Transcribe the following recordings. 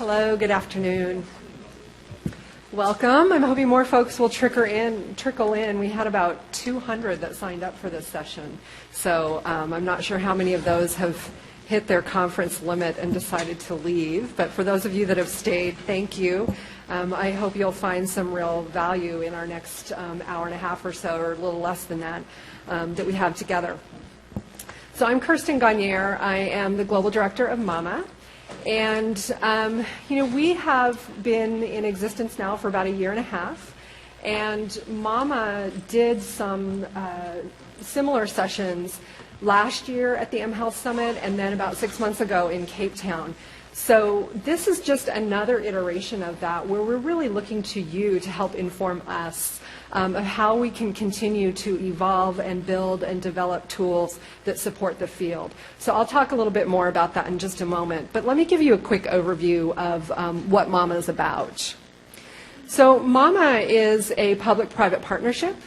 Hello, good afternoon. Welcome. I'm hoping more folks will trickle in. We had about 200 that signed up for this session. So I'm not sure how many of those have hit their conference limit and decided to leave. But for those of you that have stayed, thank you. I hope you'll find some real value in our next hour and a half or so, or a little less than that, that we have together. So I'm Kirsten Gagnier. I am the Global Director of MAMA. And, we have been in existence now for about a year and a half. And MAMA did some similar sessions last year at the mHealth Summit and then about 6 months ago in Cape Town. So this is just another iteration of that where we're really looking to you to help inform us of how we can continue to evolve and build and develop tools that support the field. So I'll talk a little bit more about that in just a moment, but let me give you a quick overview of what MAMA is about. So MAMA is a public-private partnership,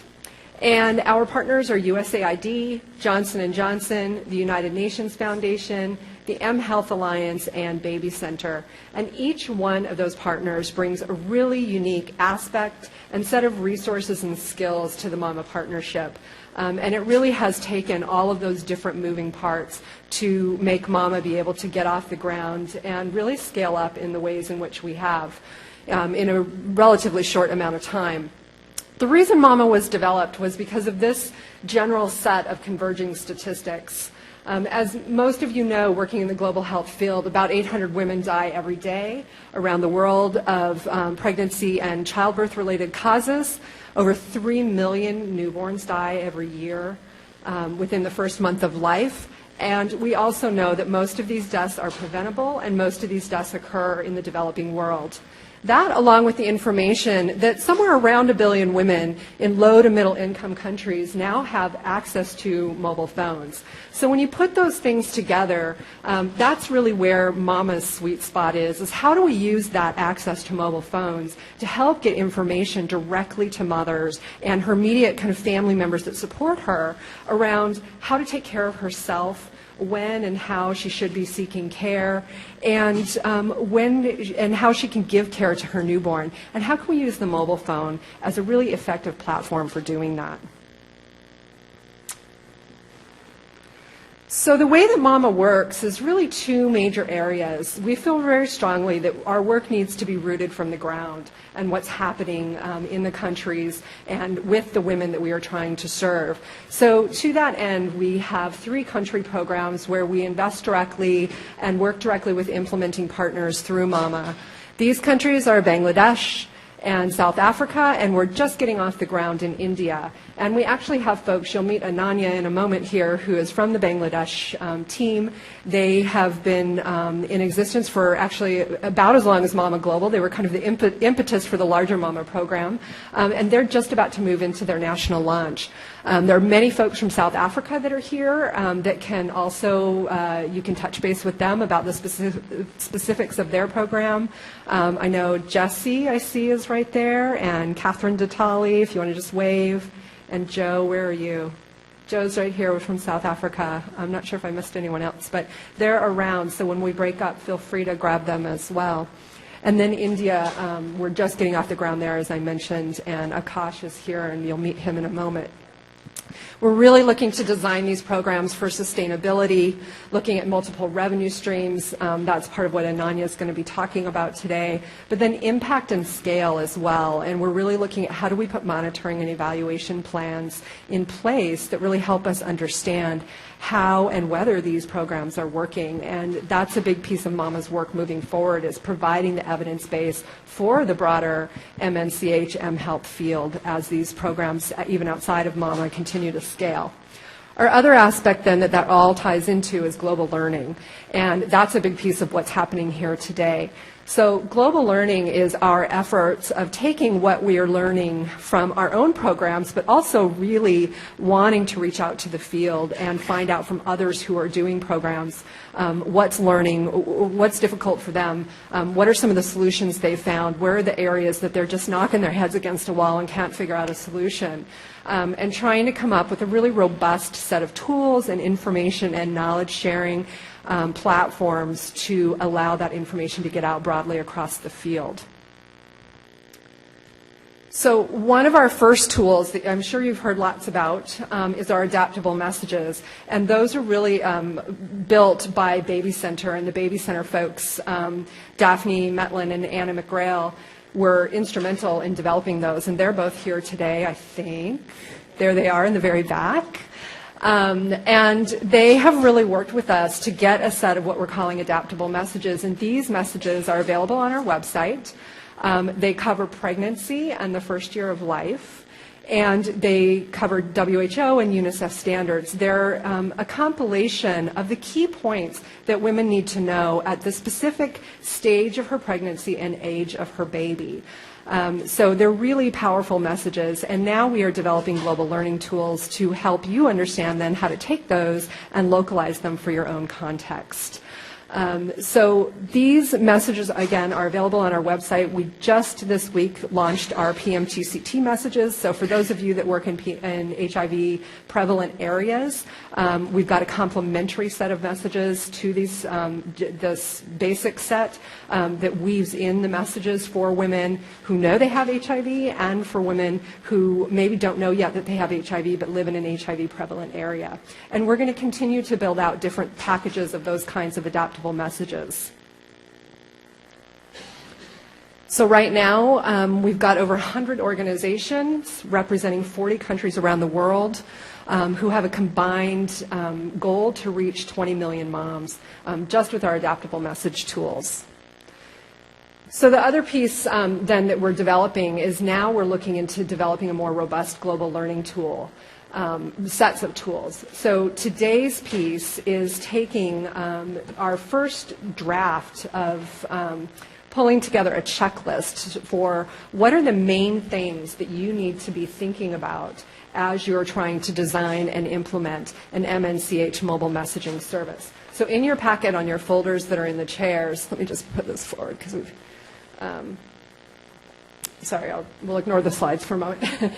and our partners are USAID, Johnson & Johnson, the United Nations Foundation, the mHealth Alliance, and Baby Center. And each one of those partners brings a really unique aspect and set of resources and skills to the MAMA partnership. And it really has taken all of those different moving parts to make MAMA be able to get off the ground and really scale up in the ways in which we have in a relatively short amount of time. The reason MAMA was developed was because of this general set of converging statistics. As most of you know, working in the global health field, about 800 women die every day around the world of pregnancy and childbirth-related causes. Over 3 million newborns die every year within the first month of life. And we also know that most of these deaths are preventable and most of these deaths occur in the developing world. That, along with the information that somewhere around 1 billion women in low to middle income countries now have access to mobile phones. So when you put those things together, that's really where MAMA's sweet spot is how do we use that access to mobile phones to help get information directly to mothers and her immediate kind of family members that support her around how to take care of herself, when and how she should be seeking care, and when and how she can give care to her newborn, and how can we use the mobile phone as a really effective platform for doing that. So the way that MAMA works is really two major areas. We feel very strongly that our work needs to be rooted from the ground and what's happening in the countries and with the women that we are trying to serve. So to that end, we have 3 country programs where we invest directly and work directly with implementing partners through MAMA. These countries are Bangladesh and South Africa, and we're just getting off the ground in India. And we actually have folks, you'll meet Ananya in a moment here, who is from the Bangladesh team. They have been in existence for actually about as long as MAMA Global. They were kind of the impetus for the larger MAMA program, and they're just about to move into their national launch. There are many folks from South Africa that are here that can also, you can touch base with them about the specifics of their program. I know Jessie, I see, is right there, and Catherine Datali, if you want to just wave. And Joe, where are you? Joe's right here from South Africa. I'm not sure if I missed anyone else, but they're around, so when we break up, feel free to grab them as well. And then India, we're just getting off the ground there, as I mentioned, and Akash is here, and you'll meet him in a moment. We're really looking to design these programs for sustainability, looking at multiple revenue streams. That's part of what Ananya is going to be talking about today. But then impact and scale as well. And we're really looking at how do we put monitoring and evaluation plans in place that really help us understand how and whether these programs are working. And that's a big piece of MAMA's work moving forward, is providing the evidence base for the broader MNCH, mHealth field as these programs, even outside of MAMA, continue to scale. Our other aspect then that all ties into is global learning, and that's a big piece of what's happening here today. So global learning is our efforts of taking what we are learning from our own programs, but also really wanting to reach out to the field and find out from others who are doing programs what's learning, what's difficult for them, what are some of the solutions they found, where are the areas that they're just knocking their heads against a wall and can't figure out a solution. And trying to come up with a really robust set of tools and information and knowledge sharing platforms to allow that information to get out broadly across the field. So one of our first tools that I'm sure you've heard lots about is our adaptable messages. And those are really built by Baby Center, and the Baby Center folks, Daphne Metlin and Anna McGrail, were instrumental in developing those. And they're both here today, I think. There they are in the very back. And they have really worked with us to get a set of what we're calling adaptable messages. And these messages are available on our website. They cover pregnancy and the first year of life, and they cover WHO and UNICEF standards. They're a compilation of the key points that women need to know at the specific stage of her pregnancy and age of her baby. So they're really powerful messages, and now we are developing global learning tools to help you understand then how to take those and localize them for your own context. So these messages, again, are available on our website. We just this week launched our PMTCT messages. So for those of you that work in HIV prevalent areas, we've got a complementary set of messages to these, this basic set that weaves in the messages for women who know they have HIV and for women who maybe don't know yet that they have HIV but live in an HIV prevalent area. And we're going to continue to build out different packages of those kinds of adaptable messages. So right now, we've got over 100 organizations representing 40 countries around the world who have a combined goal to reach 20 million moms just with our adaptable message tools. So the other piece then that we're developing is now we're looking into developing a more robust global learning tool. Sets of tools. So today's piece is taking our first draft of pulling together a checklist for what are the main things that you need to be thinking about as you're trying to design and implement an MNCH mobile messaging service. So in your packet on your folders that are in the chairs, let me just put this forward because we've sorry, we'll ignore the slides for a moment.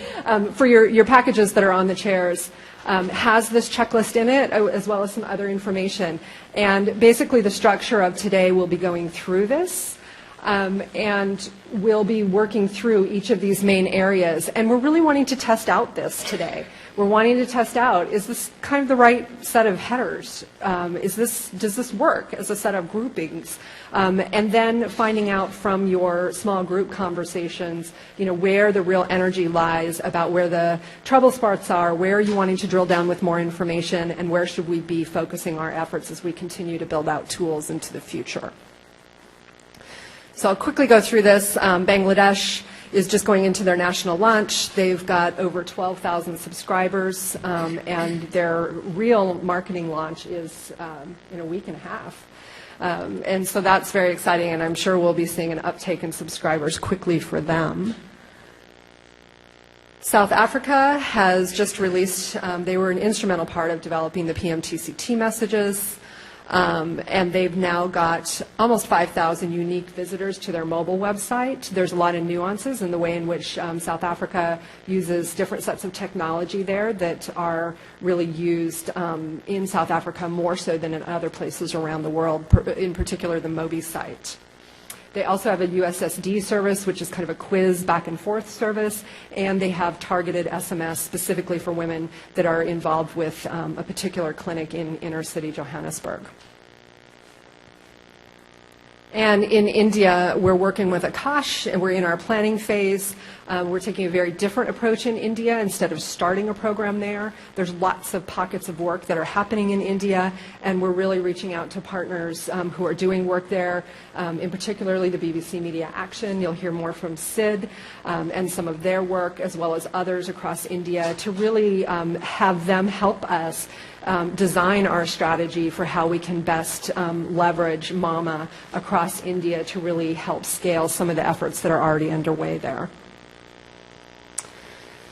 For your packages that are on the chairs, has this checklist in it, as well as some other information. And basically the structure of today will be going through this, and we'll be working through each of these main areas. And we're really wanting to test out this today. We're wanting to test out, is this kind of the right set of headers? Does this work as a set of groupings? And then finding out from your small group conversations, where the real energy lies about where the trouble spots are, where are you wanting to drill down with more information, and where should we be focusing our efforts as we continue to build out tools into the future. So I'll quickly go through this. Bangladesh is just going into their national launch. They've got over 12,000 subscribers, and their real marketing launch is in a week and a half. And so that's very exciting, and I'm sure we'll be seeing an uptake in subscribers quickly for them. South Africa has just released, they were an instrumental part of developing the PMTCT messages. And they've now got almost 5,000 unique visitors to their mobile website. There's a lot of nuances in the way in which South Africa uses different sets of technology there that are really used in South Africa more so than in other places around the world, in particular the Mobi site. They also have a USSD service, which is kind of a quiz back and forth service, and they have targeted SMS specifically for women that are involved with a particular clinic in inner city Johannesburg. And in India, we're working with Akash, and we're in our planning phase. We're taking a very different approach in India. Instead of starting a program there, there's lots of pockets of work that are happening in India, and we're really reaching out to partners who are doing work there, in particularly the BBC Media Action. You'll hear more from Sid and some of their work, as well as others across India, to really have them help us design our strategy for how we can best leverage MAMA across India to really help scale some of the efforts that are already underway there.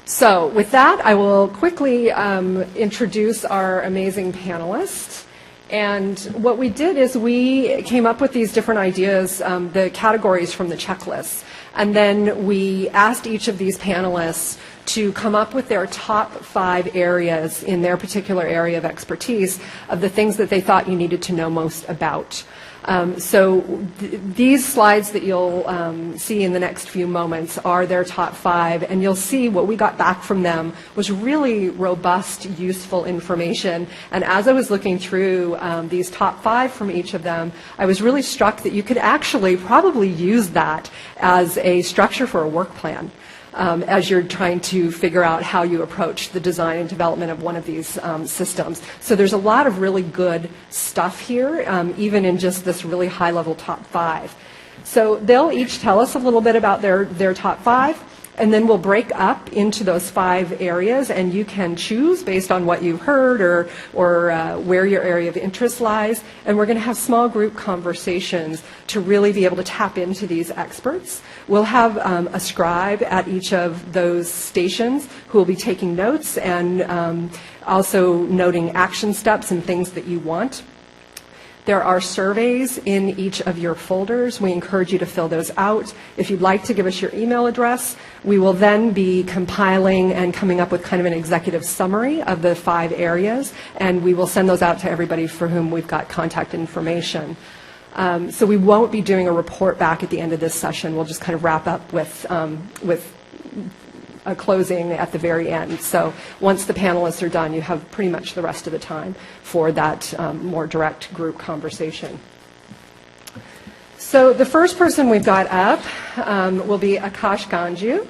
So with that, I will quickly introduce our amazing panelists. And what we did is we came up with these different ideas, the categories from the checklist. And then we asked each of these panelists to come up with their top 5 areas in their particular area of expertise of the things that they thought you needed to know most about. These slides that you'll see in the next few moments are their top 5, and you'll see what we got back from them was really robust, useful information. And as I was looking through these top 5 from each of them, I was really struck that you could actually probably use that as a structure for a work plan. As you're trying to figure out how you approach the design and development of one of these systems. So there's a lot of really good stuff here, even in just this really high-level top 5. So they'll each tell us a little bit about their top 5, and then we'll break up into those 5 areas, and you can choose based on what you've heard or where your area of interest lies. And we're going to have small group conversations to really be able to tap into these experts. We'll have a scribe at each of those stations who will be taking notes and also noting action steps and things that you want. There are surveys in each of your folders. We encourage you to fill those out. If you'd like to give us your email address, we will then be compiling and coming up with kind of an executive summary of the 5 areas, and we will send those out to everybody for whom we've got contact information. So we won't be doing a report back at the end of this session. We'll just kind of wrap up with a closing at the very end. So once the panelists are done, you have pretty much the rest of the time for that more direct group conversation. So the first person we've got up will be Akash Ganju.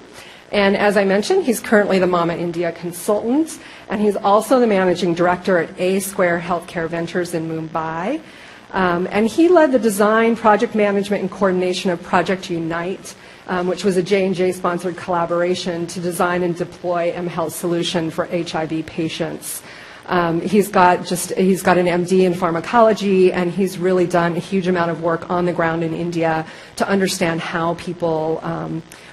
And as I mentioned, he's currently the Mama India consultant, and he's also the managing director at A Square Healthcare Ventures in Mumbai. And he led the design, project management, and coordination of Project Unite, which was a J&J-sponsored collaboration to design and deploy mHealth solution for HIV patients. He's got an MD in pharmacology, and he's really done a huge amount of work on the ground in India to understand how people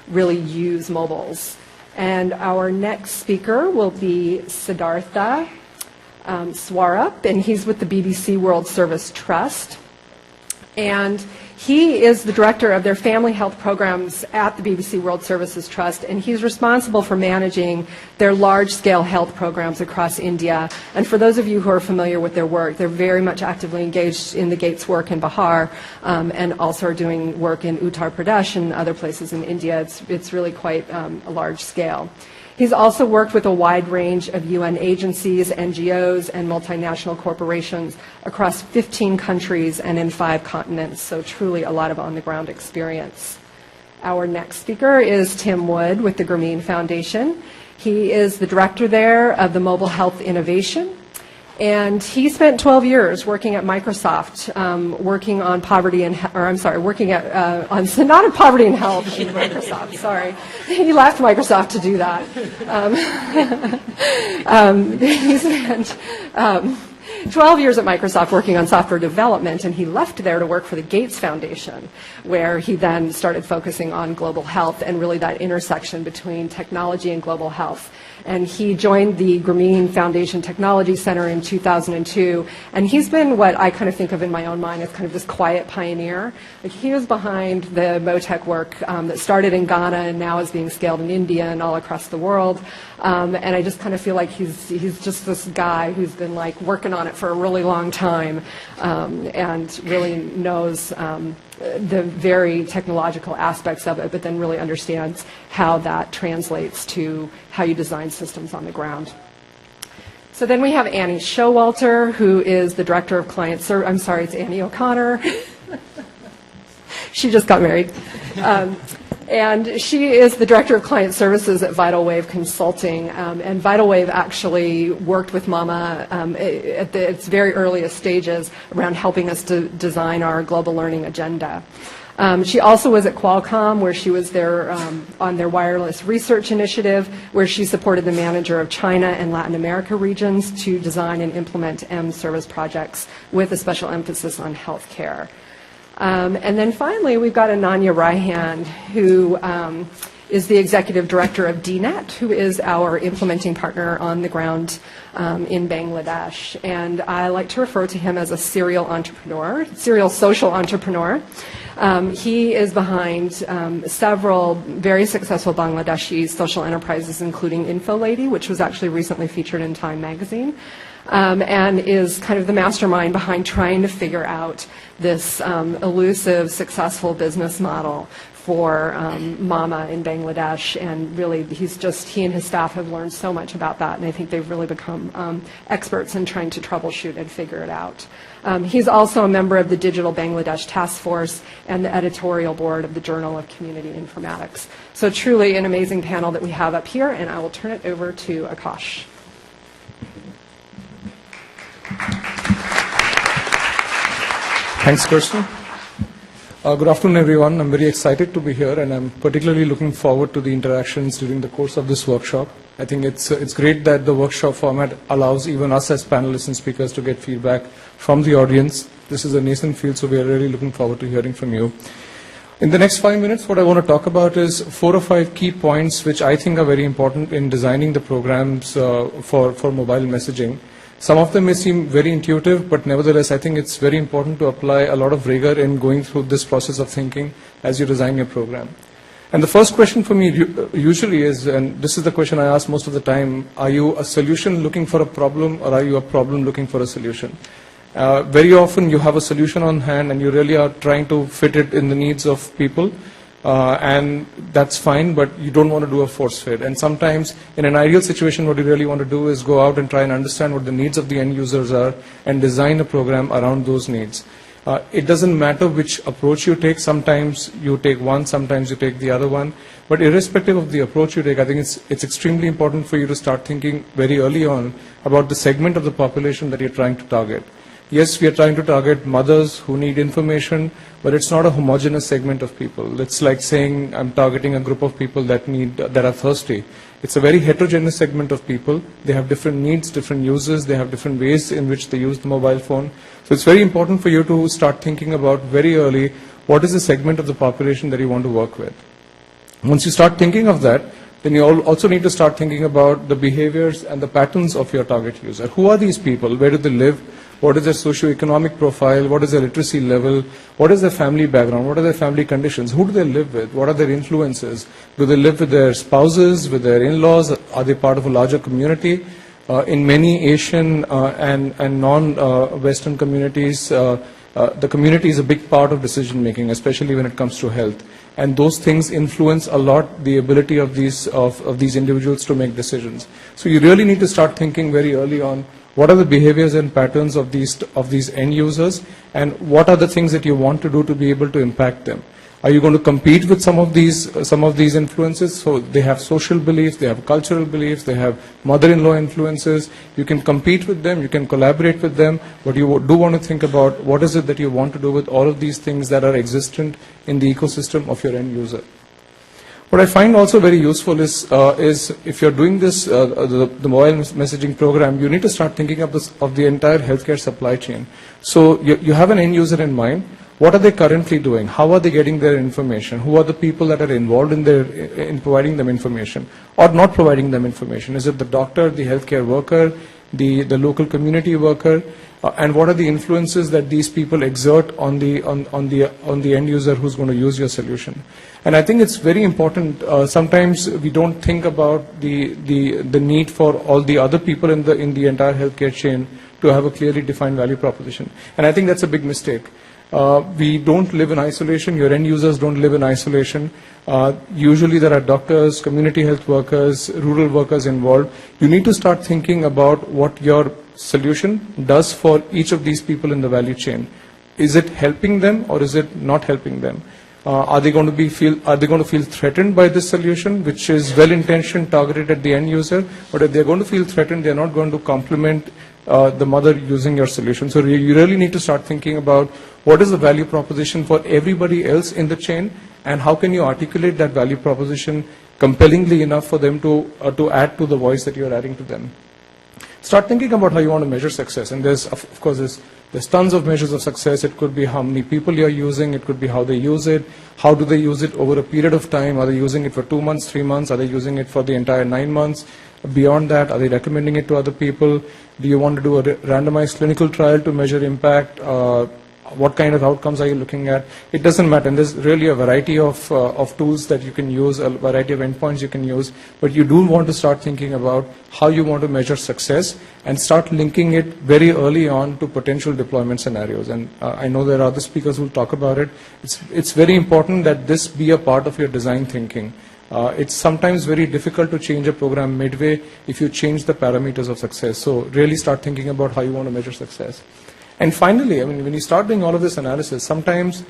really use mobiles. And our next speaker will be Siddhartha Swarup, and he's with the BBC World Service Trust. And he is the director of their family health programs at the BBC World Services Trust, and he's responsible for managing their large-scale health programs across India. And for those of you who are familiar with their work, they're very much actively engaged in the Gates work in Bihar, and also are doing work in Uttar Pradesh and other places in India. It's really quite a large scale. He's also worked with a wide range of UN agencies, NGOs, and multinational corporations across 15 countries and in 5 continents, so truly a lot of on-the-ground experience. Our next speaker is Tim Wood with the Grameen Foundation. He is the director there of the Mobile Health Innovation, and he spent 12 years working at Microsoft, working on poverty and, or I'm sorry, working at, not in poverty and health in Microsoft, sorry. He left Microsoft to do that. He spent 12 years at Microsoft working on software development, and he left there to work for the Gates Foundation, where he then started focusing on global health and really that intersection between technology and global health. And he joined the Grameen Foundation Technology Center in 2002, and he's been what I kind of think of in my own mind as kind of this quiet pioneer. Like, he was behind the MoTech work that started in Ghana and now is being scaled in India and all across the world. And I just kind of feel like he's just this guy who's been like working on it for a really long time, and really knows the very technological aspects of it, but then really understands how that translates to how you design systems on the ground. So then we have Annie Showalter, who is the director of client service. I'm sorry, it's Annie O'Connor. She just got married. And she is the director of client services at Vital Wave Consulting. And Vital Wave actually worked with Mama at its very earliest stages around helping us to design our global learning agenda. She also was at Qualcomm, where she was there on their wireless research initiative, where she supported the manager of China and Latin America regions to design and implement M-service projects with a special emphasis on healthcare. And then finally, we've got Ananya Raihan, who is the executive director of DNet, who is our implementing partner on the ground in Bangladesh. And I like to refer to him as a serial entrepreneur, serial social entrepreneur. He is behind several very successful Bangladeshi social enterprises, including InfoLady, which was actually recently featured in Time magazine, and is kind of the mastermind behind trying to figure out this elusive, successful business model for Mama in Bangladesh. And really, he and his staff have learned so much about that, and I think they've really become experts in trying to troubleshoot and figure it out. He's also a member of the Digital Bangladesh Task Force and the editorial board of the Journal of Community Informatics. So truly an amazing panel that we have up here, and I will turn it over to Akash. Thanks, Kirsten. Good afternoon, everyone. I'm very excited to be here, and I'm particularly looking forward to the interactions during the course of this workshop. I think it's great that the workshop format allows even us as panelists and speakers to get feedback from the audience. This is a nascent field, so we are really looking forward to hearing from you. In the next 5 minutes, what I want to talk about is 4 or 5 key points which I think are very important in designing the programs for mobile messaging. Some of them may seem very intuitive, but nevertheless, I think it's very important to apply a lot of rigor in going through this process of thinking as you design your program. And the first question for me usually is, and this is the question I ask most of the time, are you a solution looking for a problem, or are you a problem looking for a solution? Very often you have a solution on hand and you really are trying to fit it in the needs of people. And that's fine, but you don't want to do a force fit. And sometimes in an ideal situation, what you really want to do is go out and try and understand what the needs of the end users are and design a program around those needs. It doesn't matter which approach you take. Sometimes you take one, sometimes you take the other one. But irrespective of the approach you take, I think it's extremely important for you to start thinking very early on about the segment of the population that you're trying to target. Yes, we are trying to target mothers who need information, but it's not a homogeneous segment of people. It's like saying I'm targeting a group of people that are thirsty. It's a very heterogeneous segment of people. They have different needs, different uses, they have different ways in which they use the mobile phone. So it's very important for you to start thinking about very early what is the segment of the population that you want to work with. Once you start thinking of that, then you also need to start thinking about the behaviors and the patterns of your target user. Who are these people? Where do they live? What is their socio-economic profile? What is their literacy level? What is their family background? What are their family conditions? Who do they live with? What are their influences? Do they live with their spouses, with their in-laws? Are they part of a larger community? In many Asian and non-Western communities, the community is a big part of decision making, especially when it comes to health. And those things influence a lot the ability of these individuals to make decisions. So you really need to start thinking very early on, what are the behaviors and patterns of these end users, and what are the things that you want to do to be able to impact them? Are you going to compete with some of these influences? So they have social beliefs, they have cultural beliefs, they have mother-in-law influences. You can compete with them, you can collaborate with them, but you do want to think about what is it that you want to do with all of these things that are existent in the ecosystem of your end user. What I find also very useful is if you're doing this, the mobile messaging program, you need to start thinking of the entire healthcare supply chain. So you have an end user in mind. What are they currently doing? How are they getting their information? Who are the people that are involved in providing them information or not providing them information? Is it the doctor, the healthcare worker, the local community worker? And what are the influences that these people exert on the end user who's going to use your solution? And I think it's very important. Sometimes we don't think about the need for all the other people in the entire healthcare chain to have a clearly defined value proposition. And I think that's a big mistake. We don't live in isolation. Your end users don't live in isolation. Usually there are doctors, community health workers, rural workers involved. You need to start thinking about what your solution does for each of these people in the value chain. Is it helping them or is it not helping them? Are they going to feel threatened by this solution, which is well-intentioned, targeted at the end user? But if they're going to feel threatened, they're not going to complement the mother using your solution. So you really need to start thinking about what is the value proposition for everybody else in the chain, and how can you articulate that value proposition compellingly enough for them to add to the voice that you're adding to them. start thinking about how you want to measure success. And there's, of course, there's tons of measures of success. It could be how many people you're using. It could be how they use it. How do they use it over a period of time? Are they using it for 2 months, 3 months? Are they using it for the entire 9 months? Beyond that, are they recommending it to other people? Do you want to do a randomized clinical trial to measure impact? What kind of outcomes are you looking at? It doesn't matter. And there's really a variety of tools that you can use, a variety of endpoints you can use. But you do want to start thinking about how you want to measure success and start linking it very early on to potential deployment scenarios. And I know there are other speakers who will talk about it. It's very important that this be a part of your design thinking. It's sometimes very difficult to change a program midway if you change the parameters of success. So really start thinking about how you want to measure success. And finally, I mean, when you start doing all of this analysis, sometimes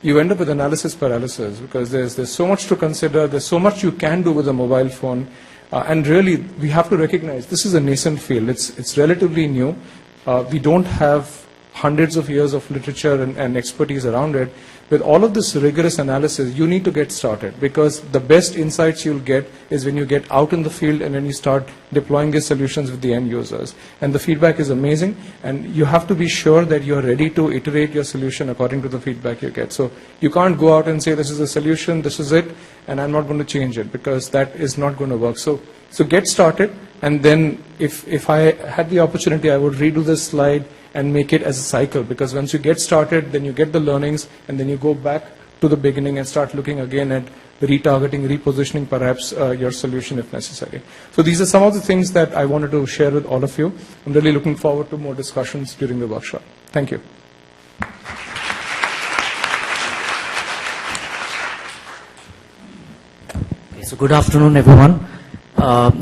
you end up with analysis paralysis because there's so much to consider, there's so much you can do with a mobile phone, and really we have to recognize this is a nascent field. It's relatively new. We don't have hundreds of years of literature and expertise around it. With all of this rigorous analysis, you need to get started because the best insights you'll get is when you get out in the field and when you start deploying these solutions with the end users. And the feedback is amazing, and you have to be sure that you're ready to iterate your solution according to the feedback you get. So you can't go out and say, this is the solution, this is it, and I'm not going to change it, because that is not going to work. So get started, and then if I had the opportunity, I would redo this slide and make it as a cycle, because once you get started, then you get the learnings, and then you go back to the beginning and start looking again at retargeting, repositioning perhaps your solution if necessary. So these are some of the things that I wanted to share with all of you. I'm really looking forward to more discussions during the workshop. Thank you. Okay, so good afternoon, everyone.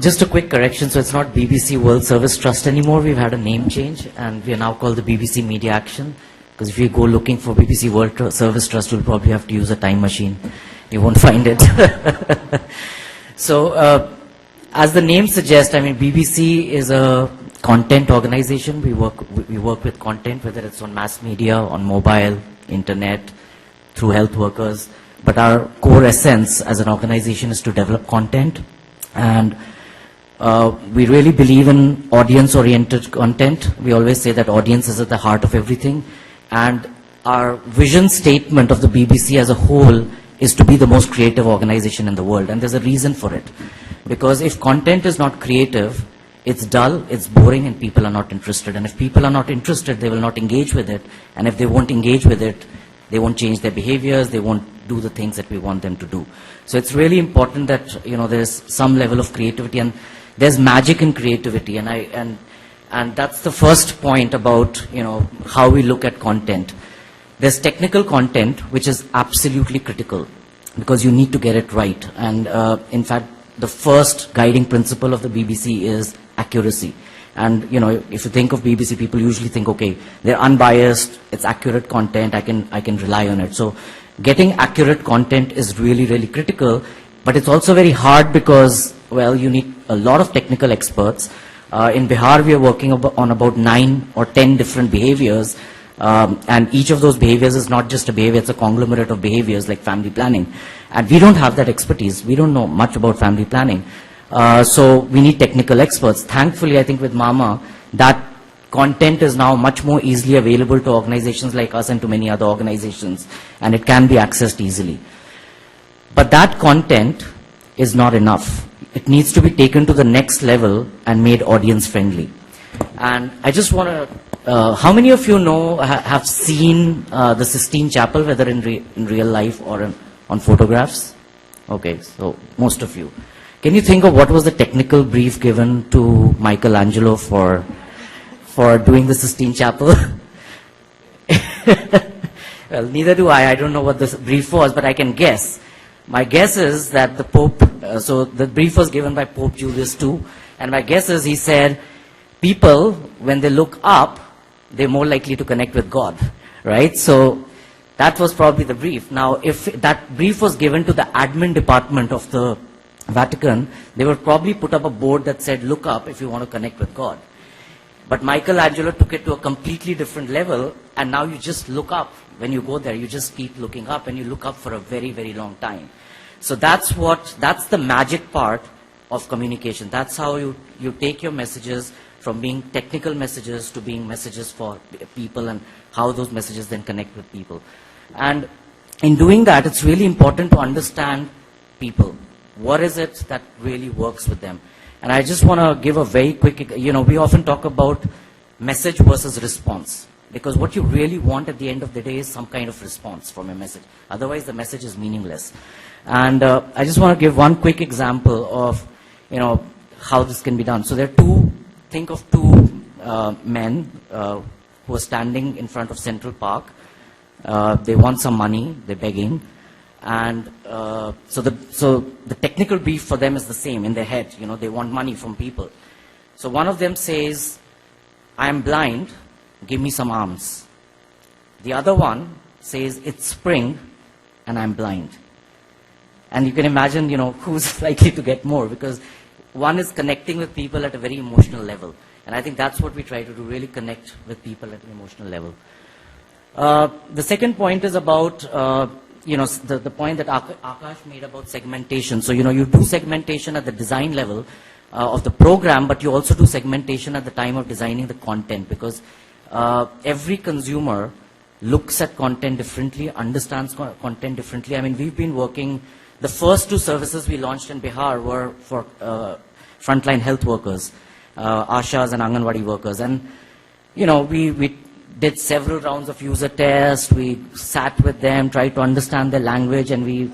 Just a quick correction, so it's not BBC World Service Trust anymore. We've had a name change, and we are now called the BBC Media Action, because if you go looking for BBC World Service Trust, you'll probably have to use a time machine. You won't find it. So, as the name suggests, I mean, BBC is a content organization. We work with content, whether it's on mass media, on mobile, internet, through health workers. But our core essence as an organization is to develop content. And we really believe in audience-oriented content. We always say that audience is at the heart of everything. And our vision statement of the BBC as a whole is to be the most creative organization in the world. And there's a reason for it. Because if content is not creative, it's dull, it's boring, and people are not interested. And if people are not interested, they will not engage with it. And if they won't engage with it, they won't change their behaviors, they won't do the things that we want them to do. So it's really important that, you know, there's some level of creativity, and there's magic in creativity. And that's the first point about, you know, how we look at content. There's technical content, which is absolutely critical, because you need to get it right. And in fact, the first guiding principle of the BBC is accuracy. And, you know, if you think of BBC, people usually think, okay, they're unbiased, it's accurate content, I can rely on it. So getting accurate content is really, really critical, but it's also very hard because, well, you need a lot of technical experts. In Bihar, we are working on about 9 or 10 different behaviors, and each of those behaviors is not just a behavior, it's a conglomerate of behaviors like family planning. And we don't have that expertise. We don't know much about family planning. So we need technical experts. Thankfully, I think with Mama, that content is now much more easily available to organizations like us and to many other organizations, and it can be accessed easily. But that content is not enough. It needs to be taken to the next level and made audience friendly. And I just want to, how many of you know, have seen the Sistine Chapel, whether in real life or on photographs? Okay, so most of you. Can you think of what was the technical brief given to Michelangelo for doing the Sistine Chapel? Well, neither do I. I don't know what the brief was, but I can guess. My guess is that the Pope, so the brief was given by Pope Julius II, and my guess is he said, people, when they look up, they're more likely to connect with God, right? So that was probably the brief. Now, if that brief was given to the admin department of the Vatican, they would probably put up a board that said, look up if you want to connect with God. But Michelangelo took it to a completely different level, and now you just look up. When you go there, you just keep looking up, and you look up for a very, very long time. So that's the magic part of communication. That's how you take your messages from being technical messages to being messages for people and how those messages then connect with people. And in doing that, it's really important to understand people. What is it that really works with them? And I just want to give a very quick, we often talk about message versus response, because what you really want at the end of the day is some kind of response from a message. Otherwise, the message is meaningless. And I just want to give one quick example of, how this can be done. So there are think of two men who are standing in front of Central Park. They want some money, they're begging. And so the technical brief for them is the same in their head. They want money from people. So one of them says, I am blind, give me some arms. The other one says, it's spring and I'm blind. And you can imagine, who's likely to get more, because one is connecting with people at a very emotional level. And I think that's what we try to do, really connect with people at an emotional level. The second point is about, the point that Akash made about segmentation. So, you do segmentation at the design level of the program, but you also do segmentation at the time of designing the content, because every consumer looks at content differently, understands content differently. I mean, we've been working, the first two services we launched in Bihar were for frontline health workers, Ashas and Anganwadi workers. And, we did several rounds of user tests, we sat with them, tried to understand their language, and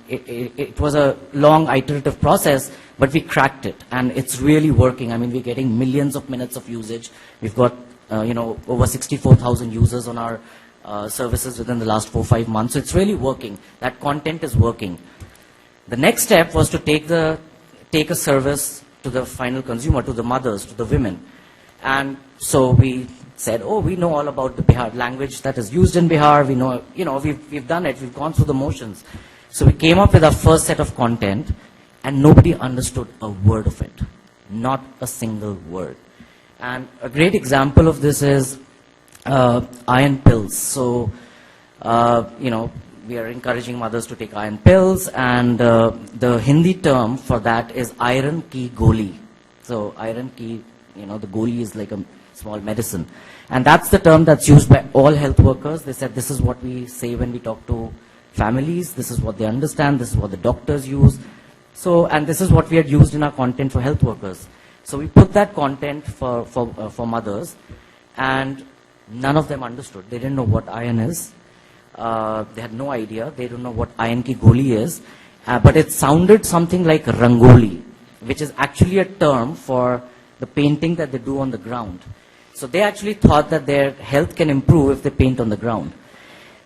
it was a long iterative process, but we cracked it, and it's really working. I mean, we're getting millions of minutes of usage. We've got, over 64,000 users on our services within the last 4-5 months. So it's really working. That content is working. The next step was to take a service to the final consumer, to the mothers, to the women. And so we said, we know all about the Bihar language that is used in Bihar. We know, we've done it. We've gone through the motions. So we came up with our first set of content, and nobody understood a word of it. Not a single word. And a great example of this is iron pills. So, we are encouraging mothers to take iron pills, and the Hindi term for that is iron ki goli. So iron ki, the goli is like a small medicine. And that's the term that's used by all health workers. They said this is what we say when we talk to families, this is what they understand, this is what the doctors use. So, and this is what we had used in our content for health workers. So we put that content for mothers, and none of them understood. They didn't know what iron is. They had no idea. They don't know what iron ki goli is. But it sounded something like rangoli, which is actually a term for the painting that they do on the ground. So they actually thought that their health can improve if they paint on the ground.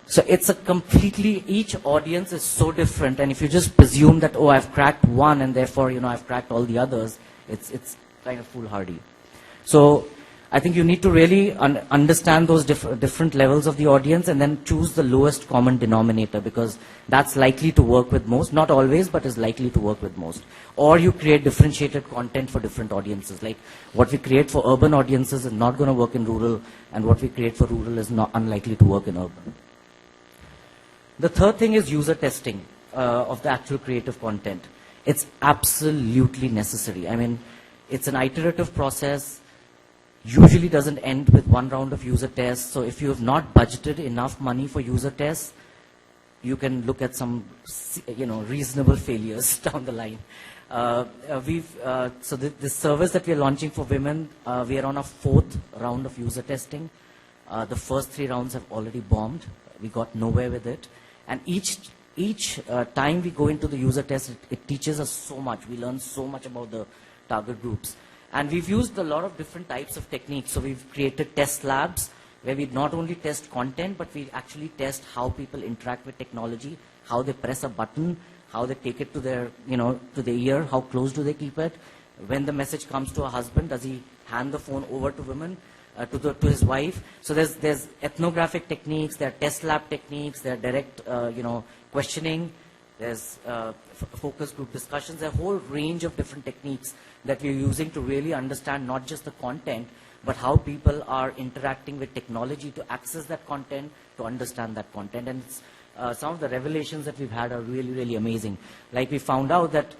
So it's a completely, each audience is so different, and if you just presume that, I've cracked one and therefore, I've cracked all the others, it's kind of foolhardy. So I think you need to really understand those different levels of the audience and then choose the lowest common denominator, because that's likely to work with most, not always, but is likely to work with most. Or you create differentiated content for different audiences. Like what we create for urban audiences is not going to work in rural, and what we create for rural is not unlikely to work in urban. The third thing is user testing of the actual creative content. It's absolutely necessary. I mean, it's an iterative process. Usually doesn't end with one round of user tests. So if you have not budgeted enough money for user tests, you can look at some, reasonable failures down the line. So this service that we're launching for women, we are on our 4th round of user testing. The first 3 rounds have already bombed. We got nowhere with it. And each time we go into the user test, it teaches us so much. We learn so much about the target groups. And we've used a lot of different types of techniques. So we've created test labs where we not only test content, but we actually test how people interact with technology, how they press a button, how they take it to their, to their ear, how close do they keep it. When the message comes to a husband, does he hand the phone over to women, to his wife? So there's ethnographic techniques, there are test lab techniques, there are direct, questioning, there's focus group discussions, a whole range of different techniques that we're using to really understand not just the content, but how people are interacting with technology to access that content, to understand that content. And some of the revelations that we've had are really, really amazing. Like we found out that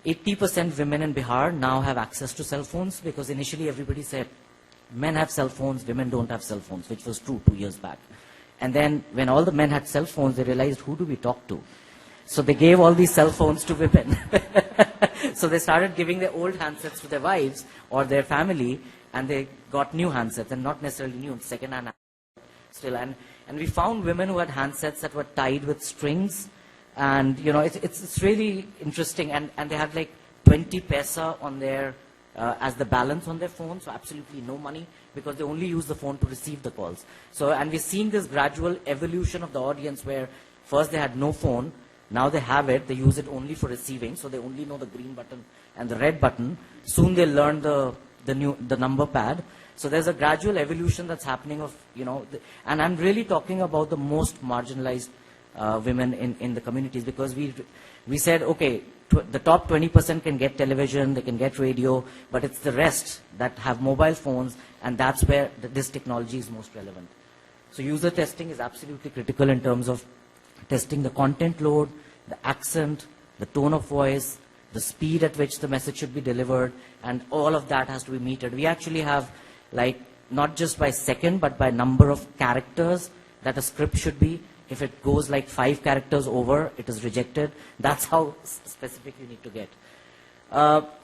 80% women in Bihar now have access to cell phones, because initially everybody said men have cell phones, women don't have cell phones, which was true 2 years back. And then when all the men had cell phones, they realized, who do we talk to? So they gave all these cell phones to women. So they started giving their old handsets to their wives or their family, and they got new handsets, and not necessarily new, second-hand still. And we found women who had handsets that were tied with strings, and you know, it's really interesting. And they had like 20 paisa on their as the balance on their phone, so absolutely no money, because they only use the phone to receive the calls. So, and we're seeing this gradual evolution of the audience, where first they had no phone, now they have it, they use it only for receiving, so they only know the green button and the red button. Soon they'll learn the number pad. So there's a gradual evolution that's happening of, you know, and I'm really talking about the most marginalized women in the communities, because we said, okay, the top 20% can get television, they can get radio, but it's the rest that have mobile phones, and that's where this technology is most relevant. So user testing is absolutely critical in terms of testing the content load, the accent, the tone of voice, the speed at which the message should be delivered, and all of that has to be metered. We actually have, like, not just by second, but by number of characters that a script should be. If it goes like 5 characters over, it is rejected. That's how specific you need to get.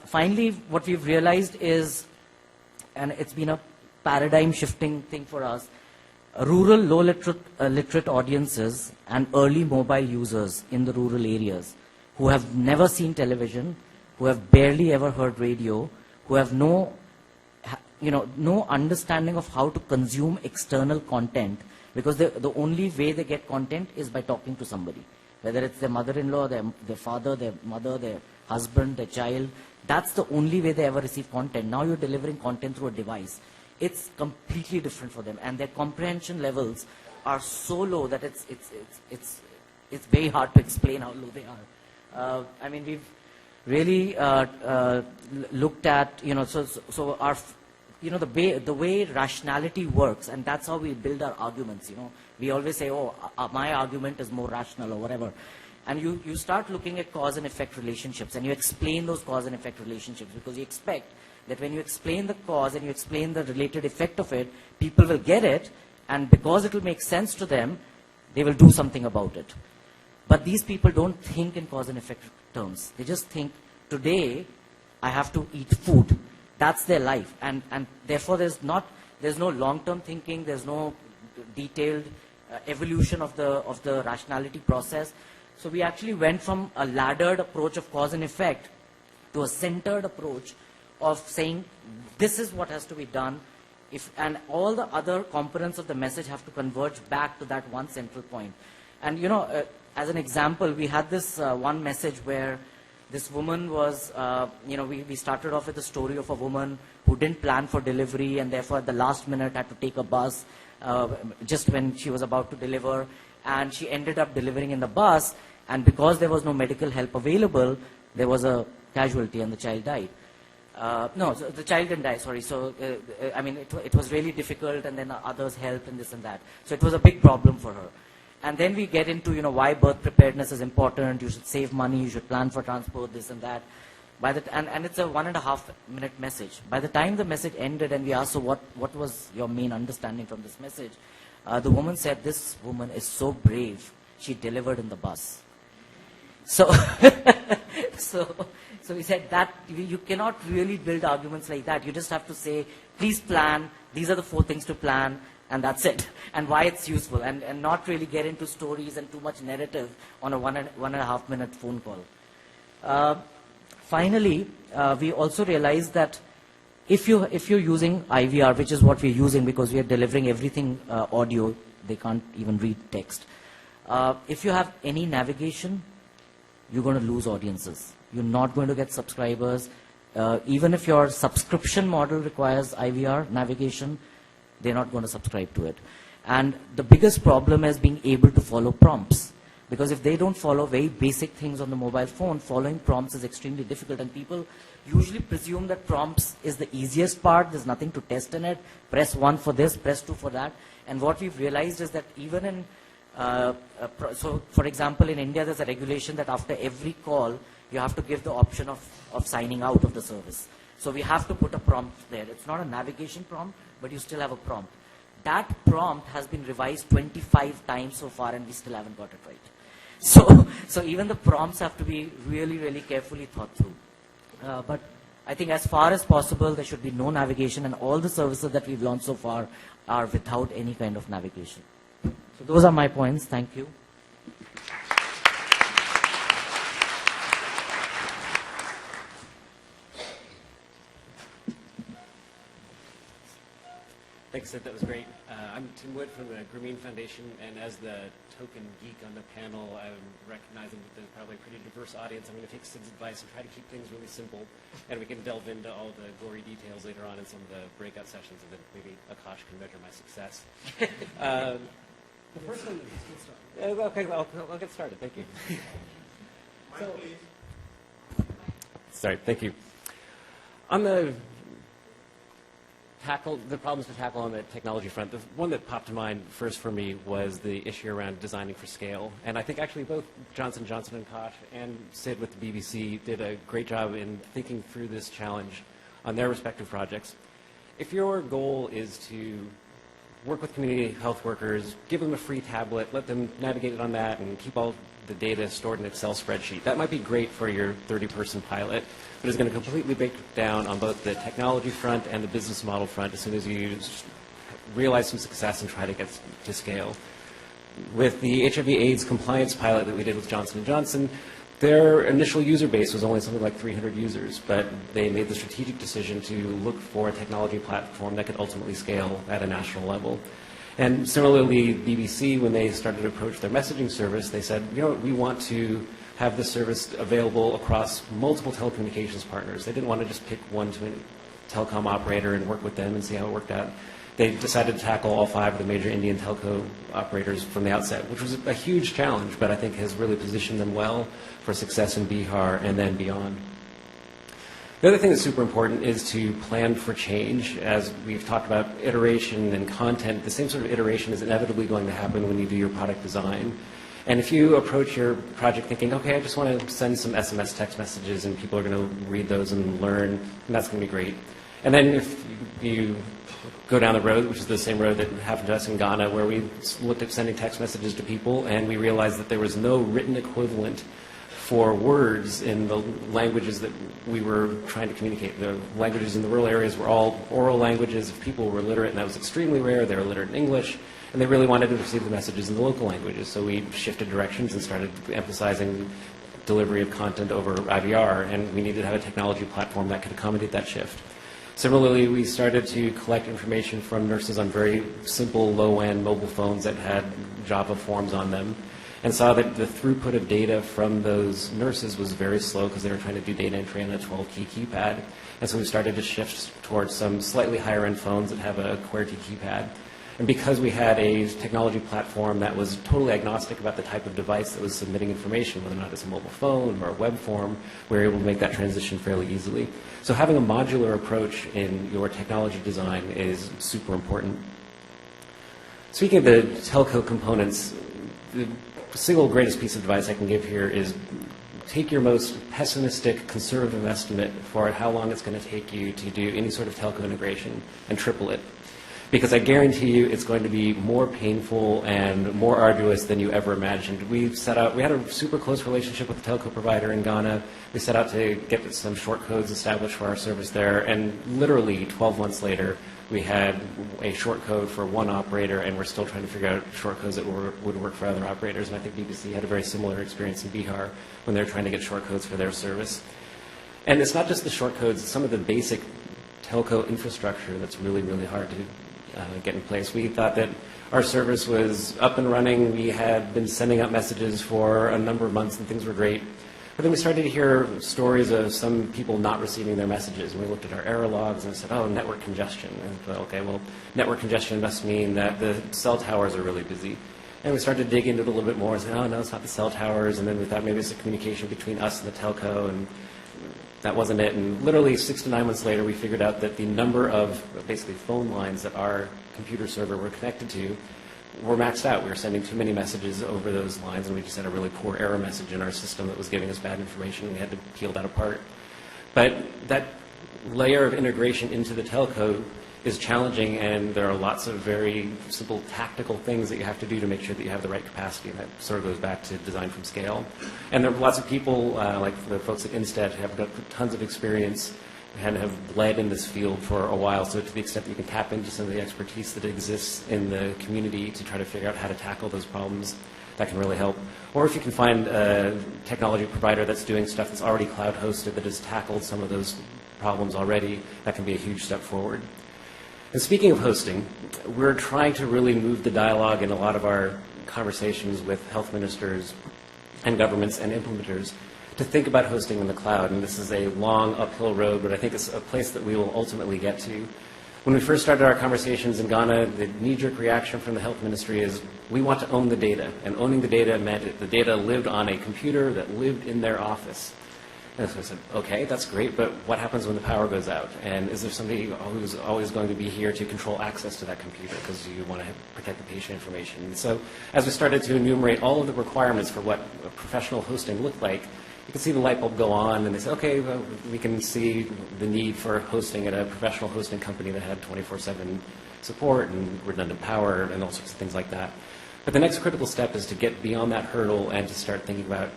Finally, what we've realized is, and it's been a paradigm shifting thing for us, rural low literate audiences and early mobile users in the rural areas who have never seen television, who have barely ever heard radio, who have no understanding of how to consume external content, because the only way they get content is by talking to somebody, whether it's their mother-in-law, their father, their mother, their husband, their child. That's the only way they ever receive content. Now you're delivering content through a device. It's completely different for them, and their comprehension levels are so low that it's very hard to explain how low they are. I mean, we've really looked at, you know, so our, you know, the way rationality works, and that's how we build our arguments. You know, we always say, oh, my argument is more rational or whatever. And you start looking at cause and effect relationships, and you explain those cause and effect relationships, because you expect that when you explain the cause and you explain the related effect of it, people will get it, and because it will make sense to them, they will do something about it. But these people don't think in cause and effect terms. They just think, today I have to eat food. That's their life, and therefore there's no long-term thinking, there's no detailed evolution of the rationality process. So we actually went from a laddered approach of cause and effect to a centered approach of saying, this is what has to be done, and all the other components of the message have to converge back to that one central point. And you know, as an example, we had this one message where this woman was, you know, we started off with the story of a woman who didn't plan for delivery, and therefore at the last minute had to take a bus just when she was about to deliver, and she ended up delivering in the bus, and because there was no medical help available, there was a casualty and the child died. No, so the child didn't die, sorry. So, I mean, it was really difficult, and then others helped and this and that. So it was a big problem for her. And then we get into, you know, why birth preparedness is important. You should save money, you should plan for transport, this and that. And it's a 1.5 minute message. By the time the message ended and we asked, so what was your main understanding from this message? The woman said, this woman is so brave, she delivered in the bus. So, so we said that you cannot really build arguments like that. You just have to say, please plan, these are the 4 things to plan, and that's it, and why it's useful, and not really get into stories and too much narrative on a 1.5 minute phone call. Finally, we also realized that if you're using IVR, which is what we're using because we are delivering everything audio, they can't even read text. If you have any navigation, you're going to lose audiences. You're not going to get subscribers. Even if your subscription model requires IVR navigation, they're not going to subscribe to it. And the biggest problem is being able to follow prompts. Because if they don't follow very basic things on the mobile phone, following prompts is extremely difficult. And people usually presume that prompts is the easiest part. There's nothing to test in it. Press 1 for this, press 2 for that. And what we've realized is that even in, so for example, in India, there's a regulation that after every call, you have to give the option of signing out of the service. So we have to put a prompt there. It's not a navigation prompt, but you still have a prompt. That prompt has been revised 25 times so far, and we still haven't got it right. So even the prompts have to be really, really carefully thought through. But I think as far as possible, there should be no navigation, and all the services that we've launched so far are without any kind of navigation. So those are my points. Thank you. Thanks, Sid. That was great. I'm Tim Wood from the Grameen Foundation, and as the token geek on the panel, I'm recognizing that there's probably a pretty diverse audience. I'm going to take Sid's advice and try to keep things really simple, and we can delve into all the gory details later on in some of the breakout sessions, and then maybe Akash can measure my success. The first one is okay, I'll get started. Thank you. Sorry, thank you. On the problems to tackle on the technology front, the one that popped to mind first for me was the issue around designing for scale. And I think actually both Johnson & Johnson and Kosh and Sid with the BBC did a great job in thinking through this challenge on their respective projects. If your goal is to work with community health workers, give them a free tablet, let them navigate it on that, and keep all the data stored in an Excel spreadsheet, that might be great for your 30-person pilot, but it's going to completely break down on both the technology front and the business model front as soon as you realize some success and try to get to scale. With the HIV/AIDS compliance pilot that we did with Johnson & Johnson, their initial user base was only something like 300 users, but they made the strategic decision to look for a technology platform that could ultimately scale at a national level. And similarly, BBC, when they started to approach their messaging service, they said, you know, we want to have this service available across multiple telecommunications partners. They didn't want to just pick one telecom operator and work with them and see how it worked out. They decided to tackle all 5 of the major Indian telco operators from the outset, which was a huge challenge, but I think has really positioned them well for success in Bihar and then beyond. The other thing that's super important is to plan for change. As we've talked about iteration and content, the same sort of iteration is inevitably going to happen when you do your product design. And if you approach your project thinking, okay, I just want to send some SMS text messages and people are going to read those and learn, and that's going to be great. And then if you go down the road, which is the same road that happened to us in Ghana, where we looked at sending text messages to people and we realized that there was no written equivalent for words in the languages that we were trying to communicate. The languages in the rural areas were all oral languages. If people were literate, and that was extremely rare, they were literate in English, and they really wanted to receive the messages in the local languages. So we shifted directions and started emphasizing delivery of content over IVR, and we needed to have a technology platform that could accommodate that shift. Similarly, we started to collect information from nurses on very simple, low-end mobile phones that had Java forms on them, and saw that the throughput of data from those nurses was very slow because they were trying to do data entry on a 12-key keypad. And so we started to shift towards some slightly higher-end phones that have a QWERTY keypad. And because we had a technology platform that was totally agnostic about the type of device that was submitting information, whether or not it's a mobile phone or a web form, we were able to make that transition fairly easily. So having a modular approach in your technology design is super important. Speaking of the telco components, the single greatest piece of advice I can give here is take your most pessimistic, conservative estimate for how long it's going to take you to do any sort of telco integration and triple it. Because I guarantee you it's going to be more painful and more arduous than you ever imagined. We had a super close relationship with the telco provider in Ghana. We set out to get some short codes established for our service there, and literally 12 months later, we had a short code for one operator, and we're still trying to figure out short codes that would work for other operators. And I think BBC had a very similar experience in Bihar when they were trying to get short codes for their service. And it's not just the short codes, it's some of the basic telco infrastructure that's really, really hard to get in place. We thought that our service was up and running. We had been sending out messages for a number of months and things were great. But then we started to hear stories of some people not receiving their messages. And we looked at our error logs and said, oh, network congestion. And we thought, okay, well, network congestion must mean that the cell towers are really busy. And we started to dig into it a little bit more and said, oh, no, it's not the cell towers. And then we thought maybe it's a communication between us and the telco, and that wasn't it. And literally 6 to 9 months later, we figured out that the number of basically phone lines that our computer server were connected to were maxed out. We were sending too many messages over those lines, and we just had a really poor error message in our system that was giving us bad information, and we had to peel that apart. But that layer of integration into the telco is challenging, and there are lots of very simple tactical things that you have to do to make sure that you have the right capacity, and that sort of goes back to design from scale. And there are lots of people, like the folks at Instead, have got tons of experience and have led in this field for a while, so to the extent that you can tap into some of the expertise that exists in the community to try to figure out how to tackle those problems, that can really help. Or if you can find a technology provider that's doing stuff that's already cloud hosted that has tackled some of those problems already, that can be a huge step forward. And speaking of hosting, we're trying to really move the dialogue in a lot of our conversations with health ministers and governments and implementers to think about hosting in the cloud. And this is a long uphill road, but I think it's a place that we will ultimately get to. When we first started our conversations in Ghana, the knee-jerk reaction from the health ministry is, we want to own the data. And owning the data meant that the data lived on a computer that lived in their office. And so I said, okay, that's great, but what happens when the power goes out? And is there somebody who's always going to be here to control access to that computer because you want to protect the patient information? And so as we started to enumerate all of the requirements for what professional hosting looked like, you can see the light bulb go on, and they say, okay, well, we can see the need for hosting at a professional hosting company that had 24/7 support and redundant power and all sorts of things like that. But the next critical step is to get beyond that hurdle and to start thinking about,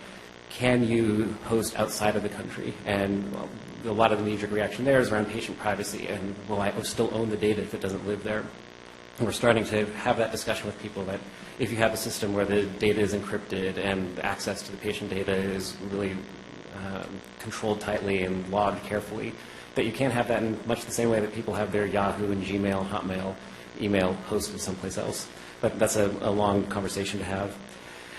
can you host outside of the country? And well, a lot of the knee-jerk reaction there is around patient privacy, and will I still own the data if it doesn't live there? And we're starting to have that discussion with people that if you have a system where the data is encrypted and access to the patient data is really controlled tightly and logged carefully, that you can't have that in much the same way that people have their Yahoo and Gmail, Hotmail email hosted someplace else. But that's a long conversation to have.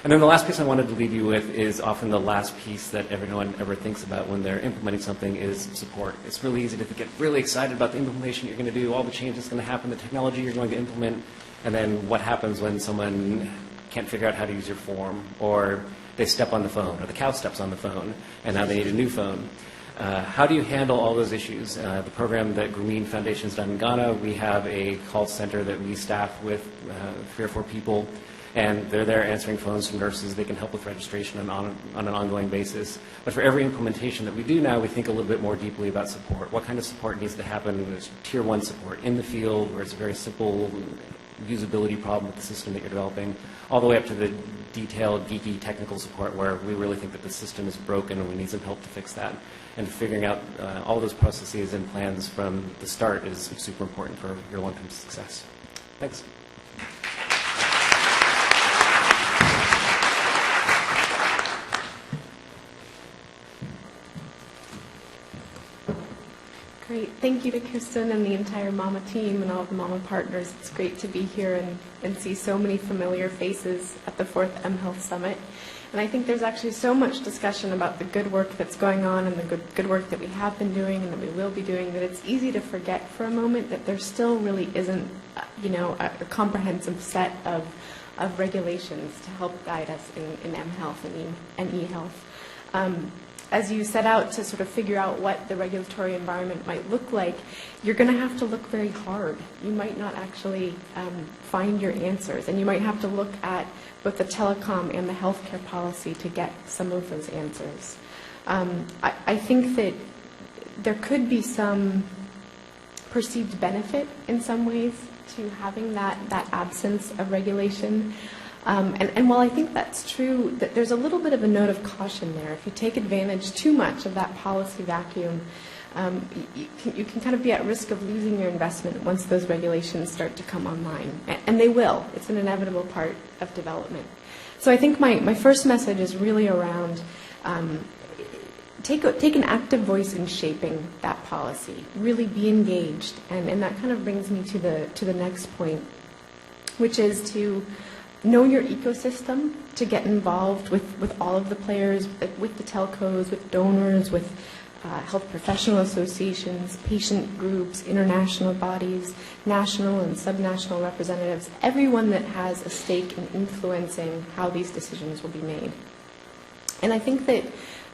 And then the last piece I wanted to leave you with is often the last piece that everyone ever thinks about when they're implementing something is support. It's really easy to get really excited about the implementation you're going to do, all the changes that's going to happen, the technology you're going to implement, and then what happens when someone can't figure out how to use your form, or they step on the phone, or the cow steps on the phone, and now they need a new phone. How do you handle all those issues? The program that Grameen Foundation has done in Ghana, we have a call center that we staff with 3 or 4 people, and they're there answering phones from nurses. They can help with registration on an ongoing basis. But for every implementation that we do now, we think a little bit more deeply about support. What kind of support needs to happen? There's tier 1 support in the field, where it's a very simple usability problem with the system that you're developing, all the way up to the detailed, geeky technical support where we really think that the system is broken and we need some help to fix that. And figuring out all those processes and plans from the start is super important for your long-term success. Thanks. Great. Thank you to Kirsten and the entire MAMA team and all of the MAMA partners. It's great to be here and see so many familiar faces at the 4th mHealth Summit. And I think there's actually so much discussion about the good work that's going on and the good work that we have been doing and that we will be doing, that it's easy to forget for a moment that there still really isn't, a comprehensive set of regulations to help guide us in mHealth and eHealth. As you set out to sort of figure out what the regulatory environment might look like, you're going to have to look very hard. You might not actually find your answers, and you might have to look at both the telecom and the healthcare policy to get some of those answers. I think that there could be some perceived benefit in some ways to having that absence of regulation. And while I think that's true, that there's a little bit of a note of caution there. If you take advantage too much of that policy vacuum, you can kind of be at risk of losing your investment once those regulations start to come online. And they will. It's an inevitable part of development. So I think my first message is really around take an active voice in shaping that policy. Really be engaged. And that kind of brings me to the next point, which is to know your ecosystem, to get involved with all of the players, with the telcos, with donors, with health professional associations, patient groups, international bodies, national and subnational representatives, everyone that has a stake in influencing how these decisions will be made. And I think that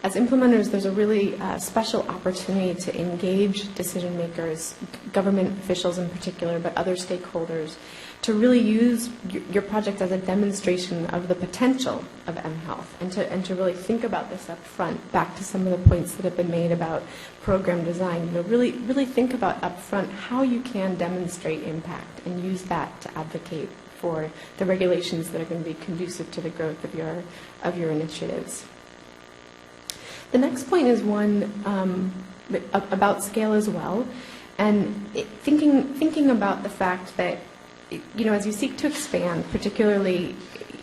as implementers, there's a really special opportunity to engage decision makers, government officials in particular, but other stakeholders, to really use your project as a demonstration of the potential of mHealth, and to really think about this up front, back to some of the points that have been made about program design. Really think about up front how you can demonstrate impact and use that to advocate for the regulations that are going to be conducive to the growth of your initiatives. The next point is one about scale as well, and thinking about the fact that, as you seek to expand, particularly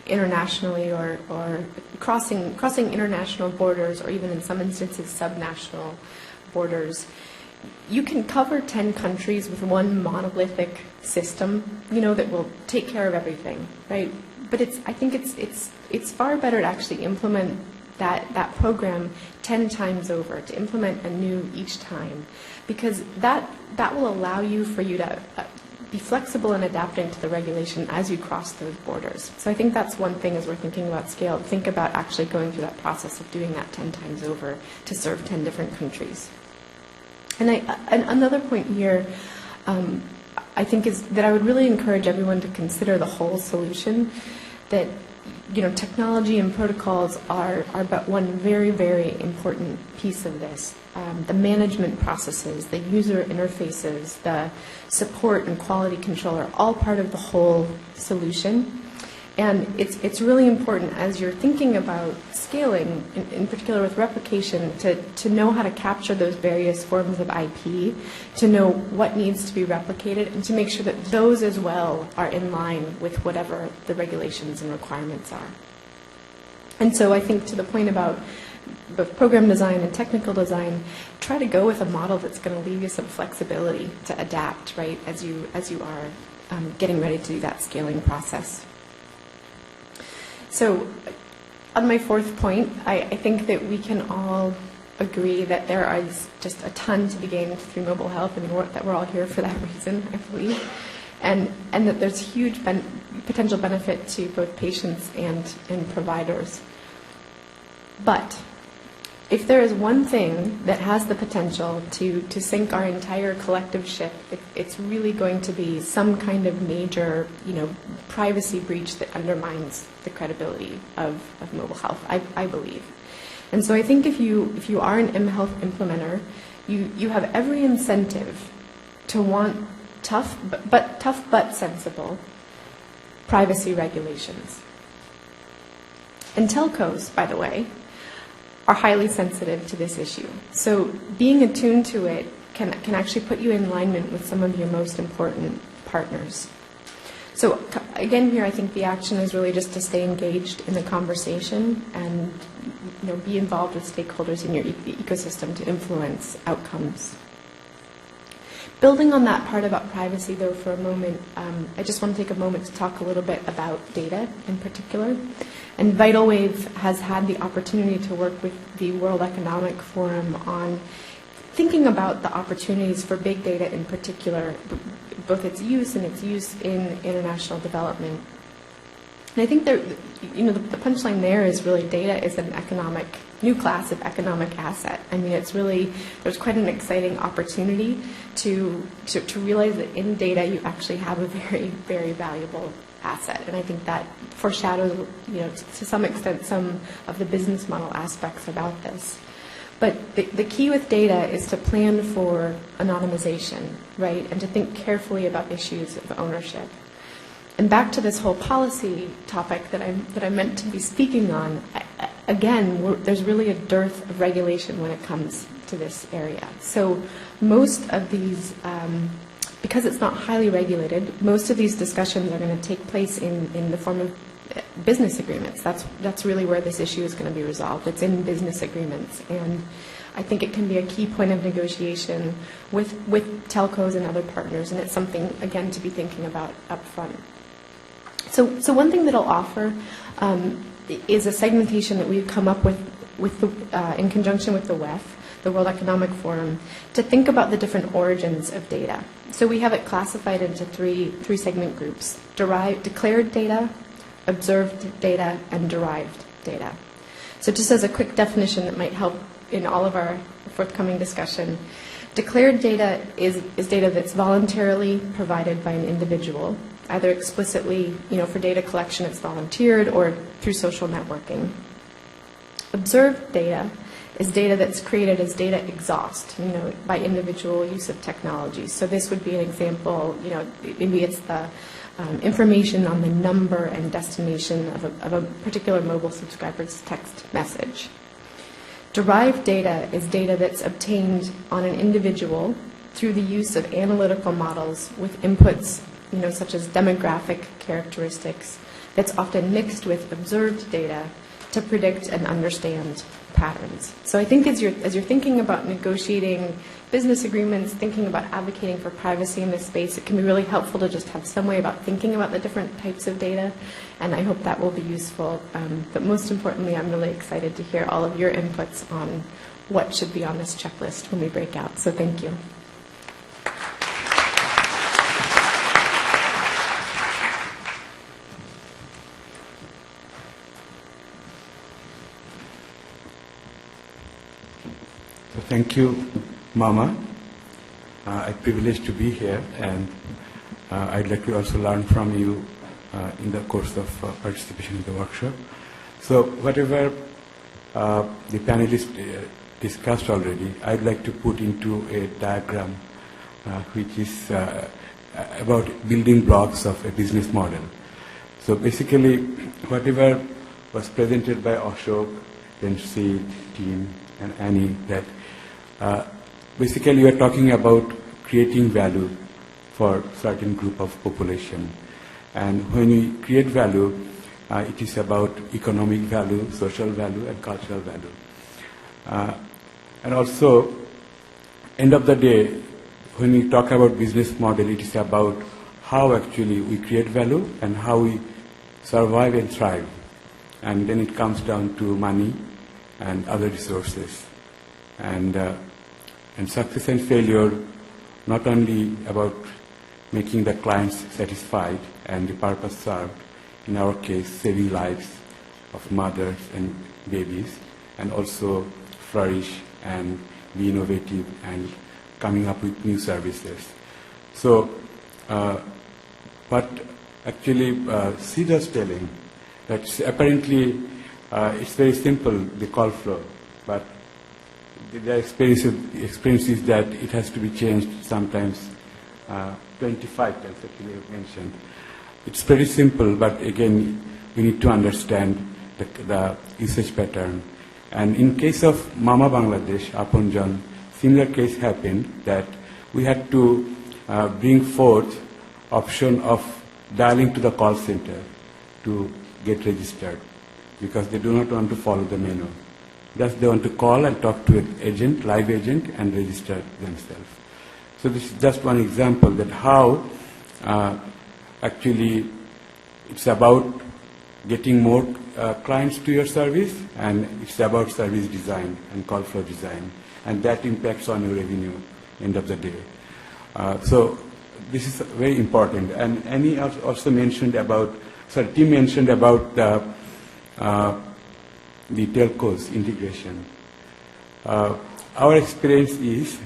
internationally or crossing international borders, or even in some instances subnational borders, you can cover 10 countries with one monolithic system, that will take care of everything, right? But I think it's far better to actually implement that program 10 times over, to implement anew each time, because that will allow you to be flexible in adapting to the regulation as you cross those borders. So I think that's one thing as we're thinking about scale. Think about actually going through that process of doing that 10 times over to serve 10 different countries. And another point here, I think, is that I would really encourage everyone to consider the whole solution, that technology and protocols are but one very, very important piece of this. The management processes, the user interfaces, the support and quality control are all part of the whole solution. And it's really important as you're thinking about scaling, in particular with replication, to know how to capture those various forms of IP, to know what needs to be replicated, and to make sure that those as well are in line with whatever the regulations and requirements are. And so I think, to the point about both program design and technical design, try to go with a model that's going to leave you some flexibility to adapt, right, as you are getting ready to do that scaling process. So on my fourth point, I think that we can all agree that there is just a ton to be gained through mobile health, and that we're all here for that reason, I believe, and that there's huge potential benefit to both patients and providers. But if there is one thing that has the potential to sink our entire collective ship, it's really going to be some kind of major, privacy breach that undermines the credibility of mobile health, I believe. And so I think if you are an mHealth implementer, you have every incentive to want tough but sensible privacy regulations. And telcos, by the way, are highly sensitive to this issue. So being attuned to it can actually put you in alignment with some of your most important partners. So again, here I think the action is really just to stay engaged in the conversation and be involved with stakeholders in your ecosystem to influence outcomes. Building on that part about privacy, though, for a moment, I just want to take a moment to talk a little bit about data in particular. And VitalWave has had the opportunity to work with the World Economic Forum on thinking about the opportunities for big data in particular, both its use and its use in international development. And I think the punchline there is really data is an new class of economic asset. I mean, there's quite an exciting opportunity to realize that in data you actually have a very, very valuable asset. And I think that foreshadows, to some extent, some of the business model aspects about this. But the key with data is to plan for anonymization, right, and to think carefully about issues of ownership. And back to this whole policy topic that I meant to be speaking on, again, there's really a dearth of regulation when it comes to this area. So most of these, because it's not highly regulated, most of these discussions are going to take place in the form of business agreements. That's really where this issue is going to be resolved. It's in business agreements, and I think it can be a key point of negotiation with telcos and other partners, and it's something, again, to be thinking about up front. So one thing that I'll offer is a segmentation that we've come up with in conjunction with the WEF, the World Economic Forum, to think about the different origins of data. So we have it classified into three segment groups: declared data, observed data, and derived data. So just as a quick definition that might help in all of our forthcoming discussion, declared data is data that's voluntarily provided by an individual, either explicitly, for data collection it's volunteered or through social networking. Observed data is data that's created as data exhaust, by individual use of technology. So this would be an example, maybe it's the information on the number and destination of a particular mobile subscriber's text message. Derived data is data that's obtained on an individual through the use of analytical models with inputs, such as demographic characteristics, that's often mixed with observed data to predict and understand patterns. So I think as you're thinking about negotiating business agreements, thinking about advocating for privacy in this space, it can be really helpful to just have some way about thinking about the different types of data, and I hope that will be useful. But most importantly, I'm really excited to hear all of your inputs on what should be on this checklist when we break out. So thank you. Thank you, Mama. I'm privileged to be here, and I'd like to also learn from you in the course of participation in the workshop. So whatever the panelists discussed already, I'd like to put into a diagram which is about building blocks of a business model. So basically, whatever was presented by Ashok, then Sid, team, and Annie, that basically we are talking about creating value for certain group of population. And when we create value, it is about economic value, social value, and cultural value. And also, end of the day, when we talk about business model, it is about how actually we create value and how we survive and thrive. And then it comes down to money and other resources. And success and failure, not only about making the clients satisfied and the purpose served, in our case, saving lives of mothers and babies, and also flourish and be innovative and coming up with new services. So what actually Sid was telling, that apparently it's very simple, the call flow, but the experience is that it has to be changed sometimes 25 times, actually you mentioned. It's pretty simple, but again, we need to understand the usage pattern. And in case of Mama Bangladesh, Aponjan, similar case happened that we had to bring forth option of dialing to the call center to get registered, because they do not want to follow the menu. Thus, they want to call and talk to an agent, live agent, and register themselves. So this is just one example that how actually it's about getting more clients to your service, and it's about service design and call flow design, and that impacts on your revenue end of the day. So this is very important. And Annie also mentioned about, Tim mentioned about the telcos integration. Our experience is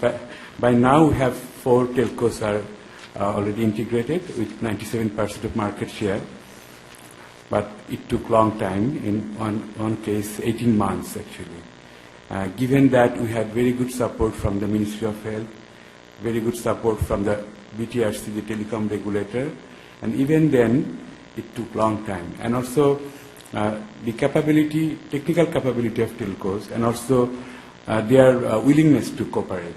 that by now we have 4 telcos are already integrated with 97% of market share, but it took long time, in one case 18 months actually. Given that we had very good support from the Ministry of Health, very good support from the BTRC, the telecom regulator, and even then it took long time. And also the capability, technical capability of telcos, and also their willingness to cooperate,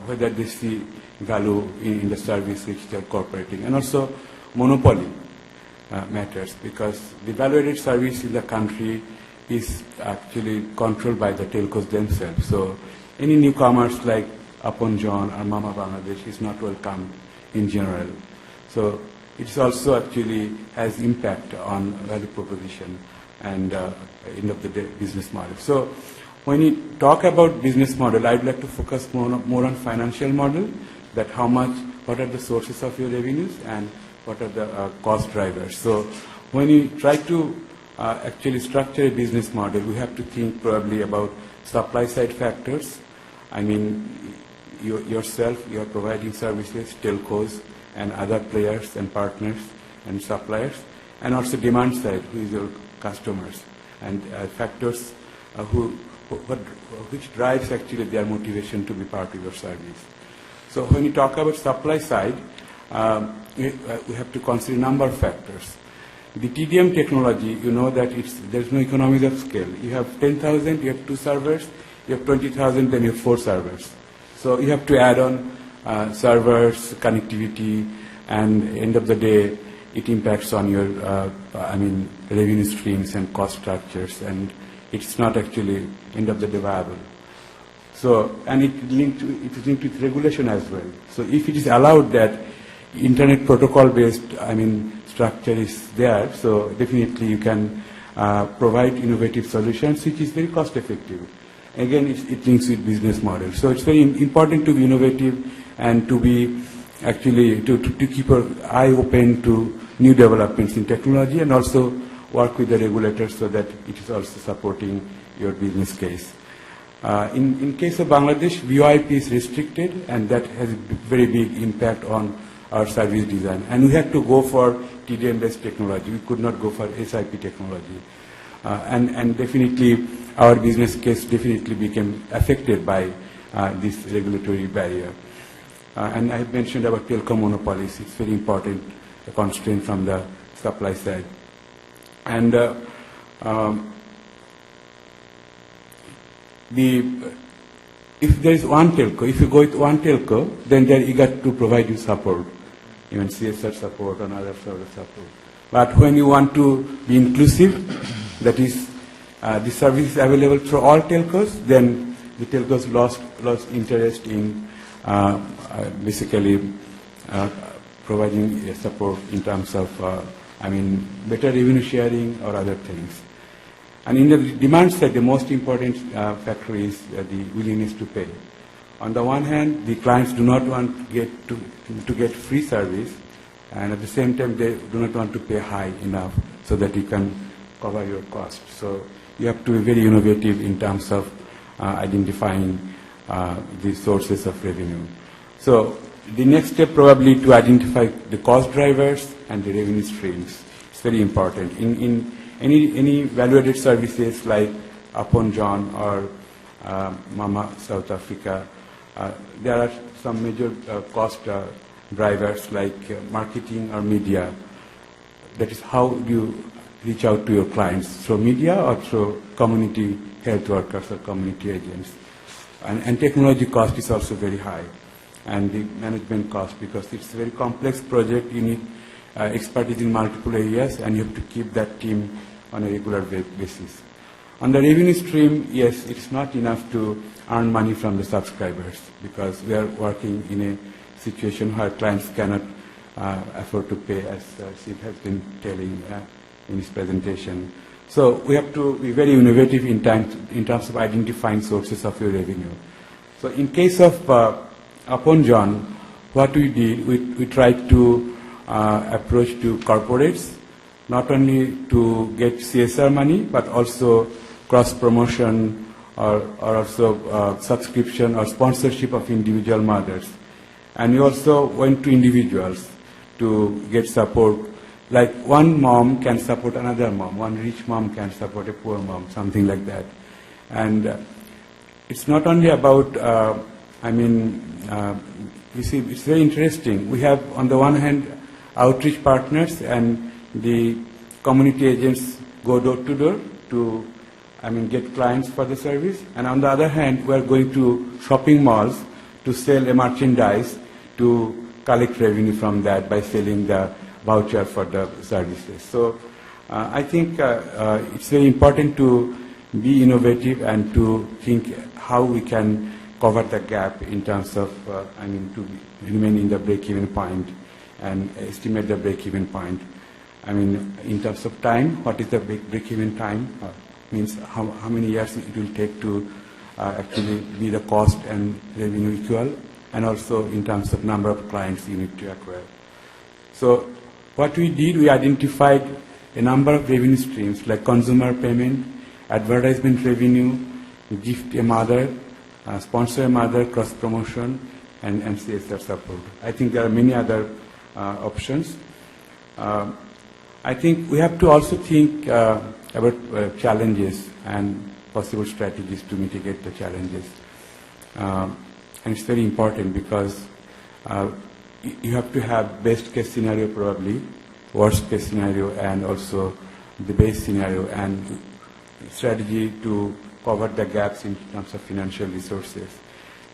whether they see value in the service which they are cooperating, and also monopoly matters, because the value-added service in the country is actually controlled by the telcos themselves. So any newcomers like Aponjan or Mama Bangladesh is not welcome in general. So it's also actually has impact on value proposition and end of the day business model. So when you talk about business model, I'd like to focus more on financial model, that how much, what are the sources of your revenues and what are the cost drivers. So when you try to actually structure a business model, we have to think probably about supply side factors. I mean, yourself, you are providing services, telcos, and other players and partners and suppliers, and also demand side, who is your customers, and factors which drives actually their motivation to be part of your service. So when you talk about supply side, we have to consider a number of factors. The TDM technology, you know that there's no economies of scale. You have 10,000, you have 2 servers, you have 20,000, then you have 4 servers. So you have to add on servers, connectivity, and end of the day, it impacts on your, revenue streams and cost structures, and it's not actually end of the day viable. So, and it is linked with regulation as well. So if it is allowed that internet protocol-based, structure is there, so definitely you can provide innovative solutions, which is very cost-effective. Again, it links with business models. So it's very important to be innovative and to be actually to keep your eye open to new developments in technology, and also work with the regulators so that it is also supporting your business case. In case of Bangladesh, VoIP is restricted, and that has a very big impact on our service design. And we had to go for TDM-based technology. We could not go for SIP technology. And definitely, our business case definitely became affected by this regulatory barrier. And I have mentioned about telecom monopolies. It's very important, a constraint from the supply side. And if there is one telco, if you go with one telco, then they're eager to provide you support, even CSR support and other sort of support. But when you want to be inclusive, that is, the service is available through all telcos, then the telcos lost interest in basically providing support in terms of, better revenue sharing or other things. And in the demand side, the most important factor is the willingness to pay. On the one hand, the clients do not want to get free service, and at the same time, they do not want to pay high enough so that you can cover your cost. So you have to be very innovative in terms of identifying the sources of revenue. So the next step probably to identify the cost drivers and the revenue streams. It's very important. In any value-added services like Upon John or Mama South Africa, there are some major cost drivers like marketing or media. That is how you reach out to your clients, through media or through community health workers or community agents. And technology cost is also very high, and the management cost, because it's a very complex project. You need expertise in multiple areas, and you have to keep that team on a regular basis. On the revenue stream, yes, it's not enough to earn money from the subscribers, because we are working in a situation where clients cannot afford to pay, as Steve has been telling in his presentation. So we have to be very innovative in terms of identifying sources of your revenue. So in case of Upon John, what we did, we tried to approach to corporates, not only to get CSR money, but also cross-promotion or also subscription or sponsorship of individual mothers. And we also went to individuals to get support. Like one mom can support another mom, one rich mom can support a poor mom, something like that. And it's not only about, you see, it's very interesting. We have, on the one hand, outreach partners, and the community agents go door to door to, get clients for the service. And on the other hand, we are going to shopping malls to sell a merchandise to collect revenue from that by selling the voucher for the services. So I think it's very important to be innovative and to think how we can cover the gap in terms of, to remain in the break-even point and estimate the break-even point. In terms of time, what is the break-even time? Means how many years it will take to actually be the cost and revenue equal, and also in terms of number of clients you need to acquire. So what we did, we identified a number of revenue streams like consumer payment, advertisement revenue, gift a mother, sponsor a mother, cross-promotion, and CSR support. I think there are many other options. I think we have to also think about challenges and possible strategies to mitigate the challenges. And it's very important because you have to have best case scenario probably, worst case scenario, and also the base scenario, and strategy to cover the gaps in terms of financial resources.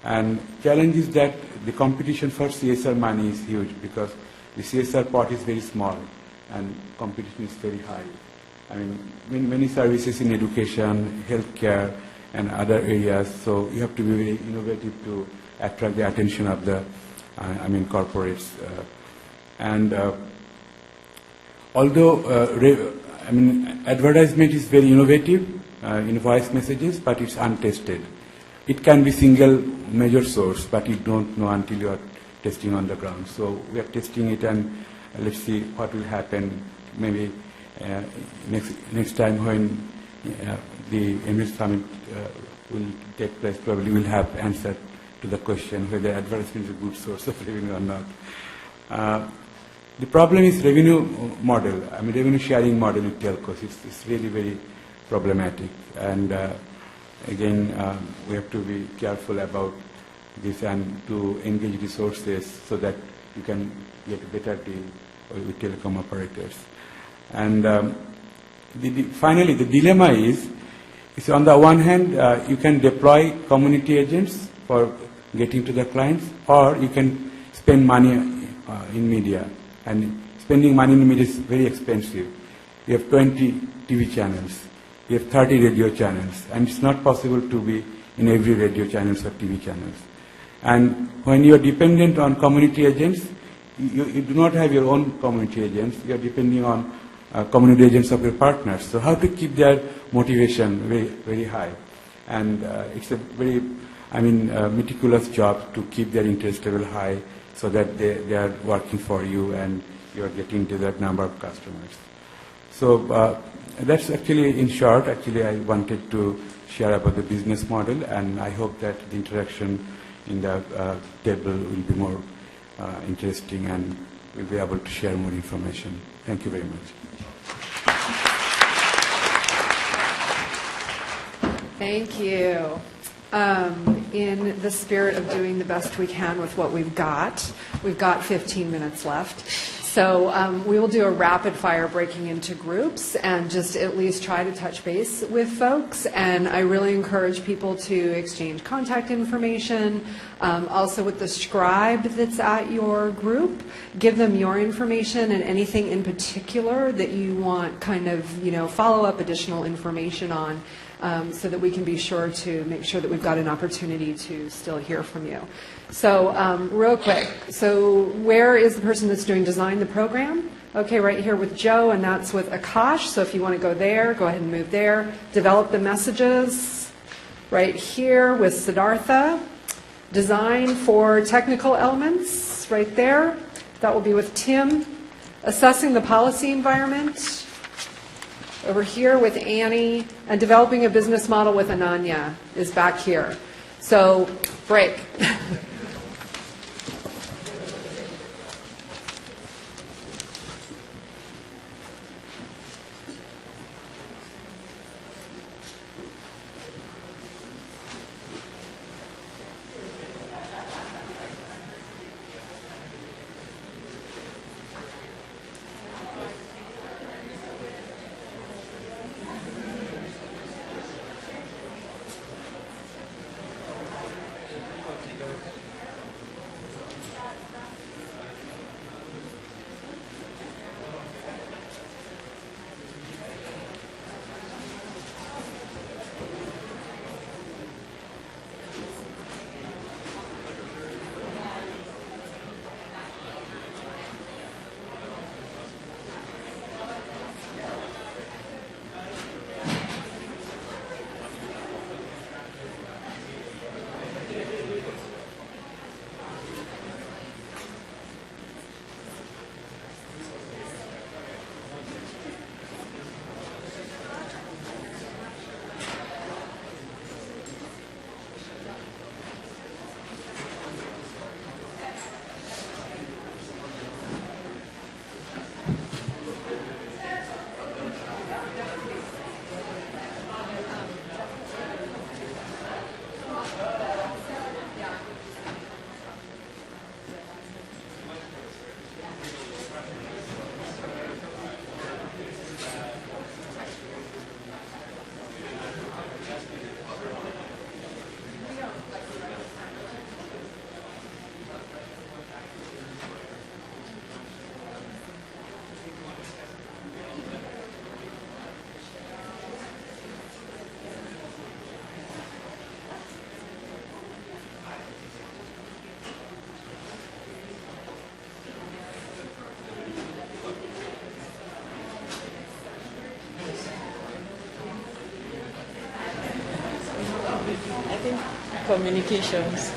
And challenge is that the competition for CSR money is huge because the CSR pot is very small and competition is very high. I mean, many services in education, healthcare, and other areas, so you have to be very innovative to attract the attention of the, corporates. Although, advertisement is very innovative in voice messages, but it's untested. It can be single major source, but you don't know until you are testing on the ground. So we are testing it, and let's see what will happen. Maybe next time when the mHealth Summit will take place, probably we'll have answer to the question whether advertisement is a good source of revenue or not. The problem is revenue model, revenue sharing model with telcos. It's really very problematic. And again, we have to be careful about this and to engage resources so that you can get a better deal with telecom operators. And finally, the dilemma is on the one hand, you can deploy community agents for getting to the clients, or you can spend money in media. And spending money in media is very expensive. You have 20 TV channels, you have 30 radio channels, and it's not possible to be in every radio channels or TV channels. And when you are dependent on community agents, you do not have your own community agents, you are depending on community agents of your partners. So how to keep their motivation very, very high? And it's a very, meticulous job to keep their interest level high so that they are working for you and you are getting to that number of customers. So that's actually, in short, I wanted to share about the business model, and I hope that the interaction in the table will be more interesting and we'll be able to share more information. Thank you very much. Thank you. In the spirit of doing the best we can with what we've got 15 minutes left. So we will do a rapid fire breaking into groups and just at least try to touch base with folks. And I really encourage people to exchange contact information. Also with the scribe that's at your group, give them your information and anything in particular that you want follow-up additional information on. So that we can be sure to make sure that we've got an opportunity to still hear from you. So real quick, so where is the person that's doing design the program? Okay, right here with Joe, and that's with Akash. So if you want to go there, go ahead and move there. Develop the messages right here with Siddhartha. Design for technical elements right there. That will be with Tim. Assessing the policy environment over here with Annie, and developing a business model with Ananya is back here. So, break. communications.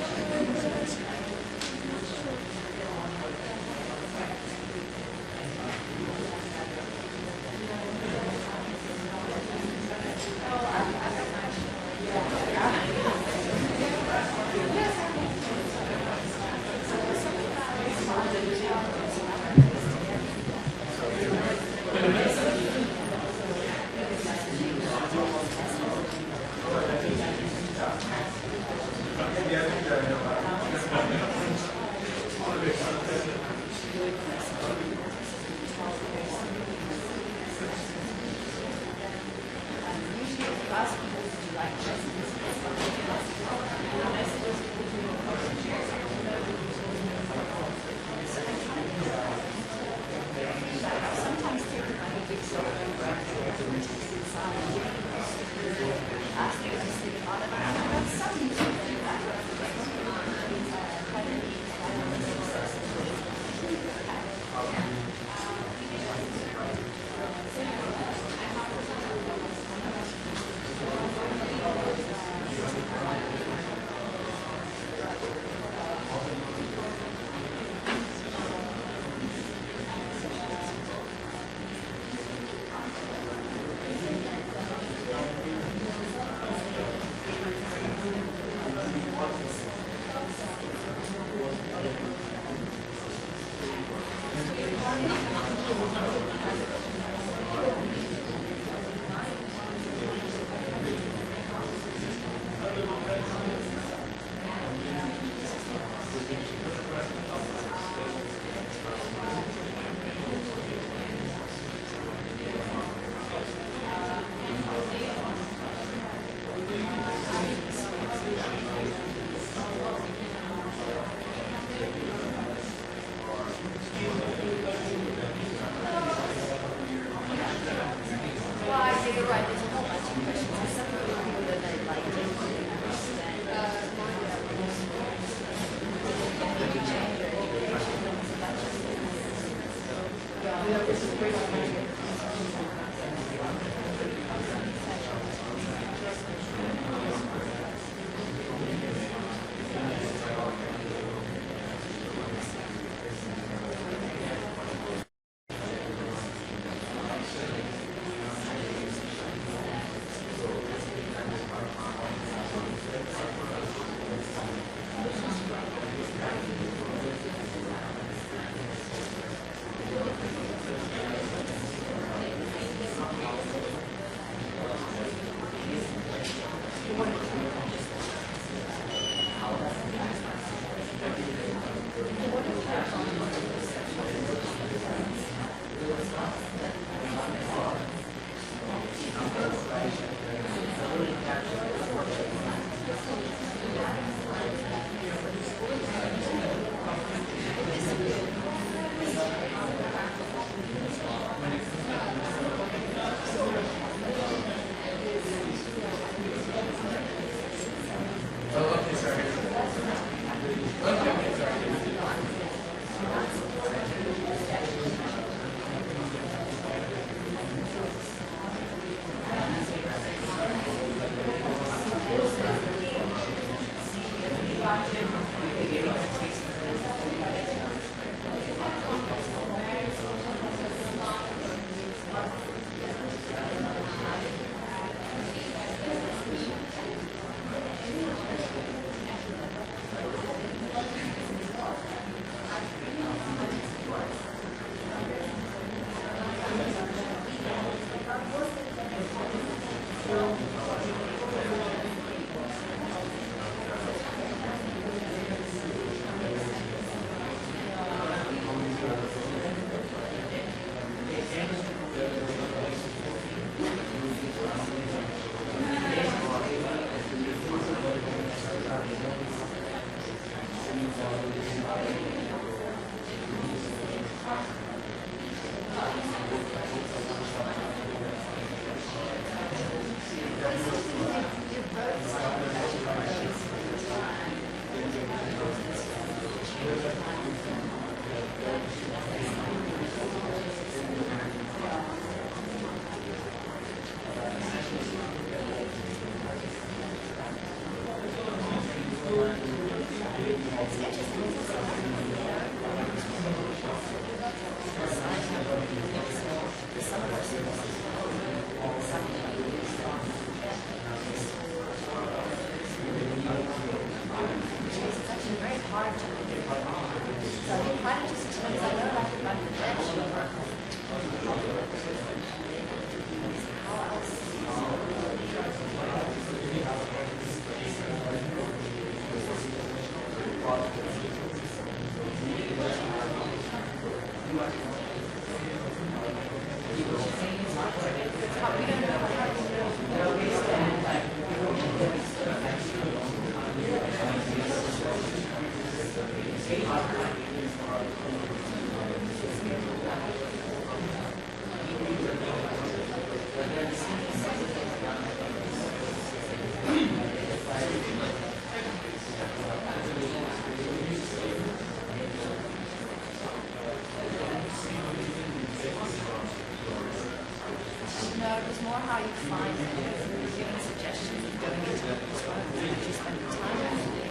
No, it was more how you find it. If you're giving suggestions of going into it as well. Did you spend the time?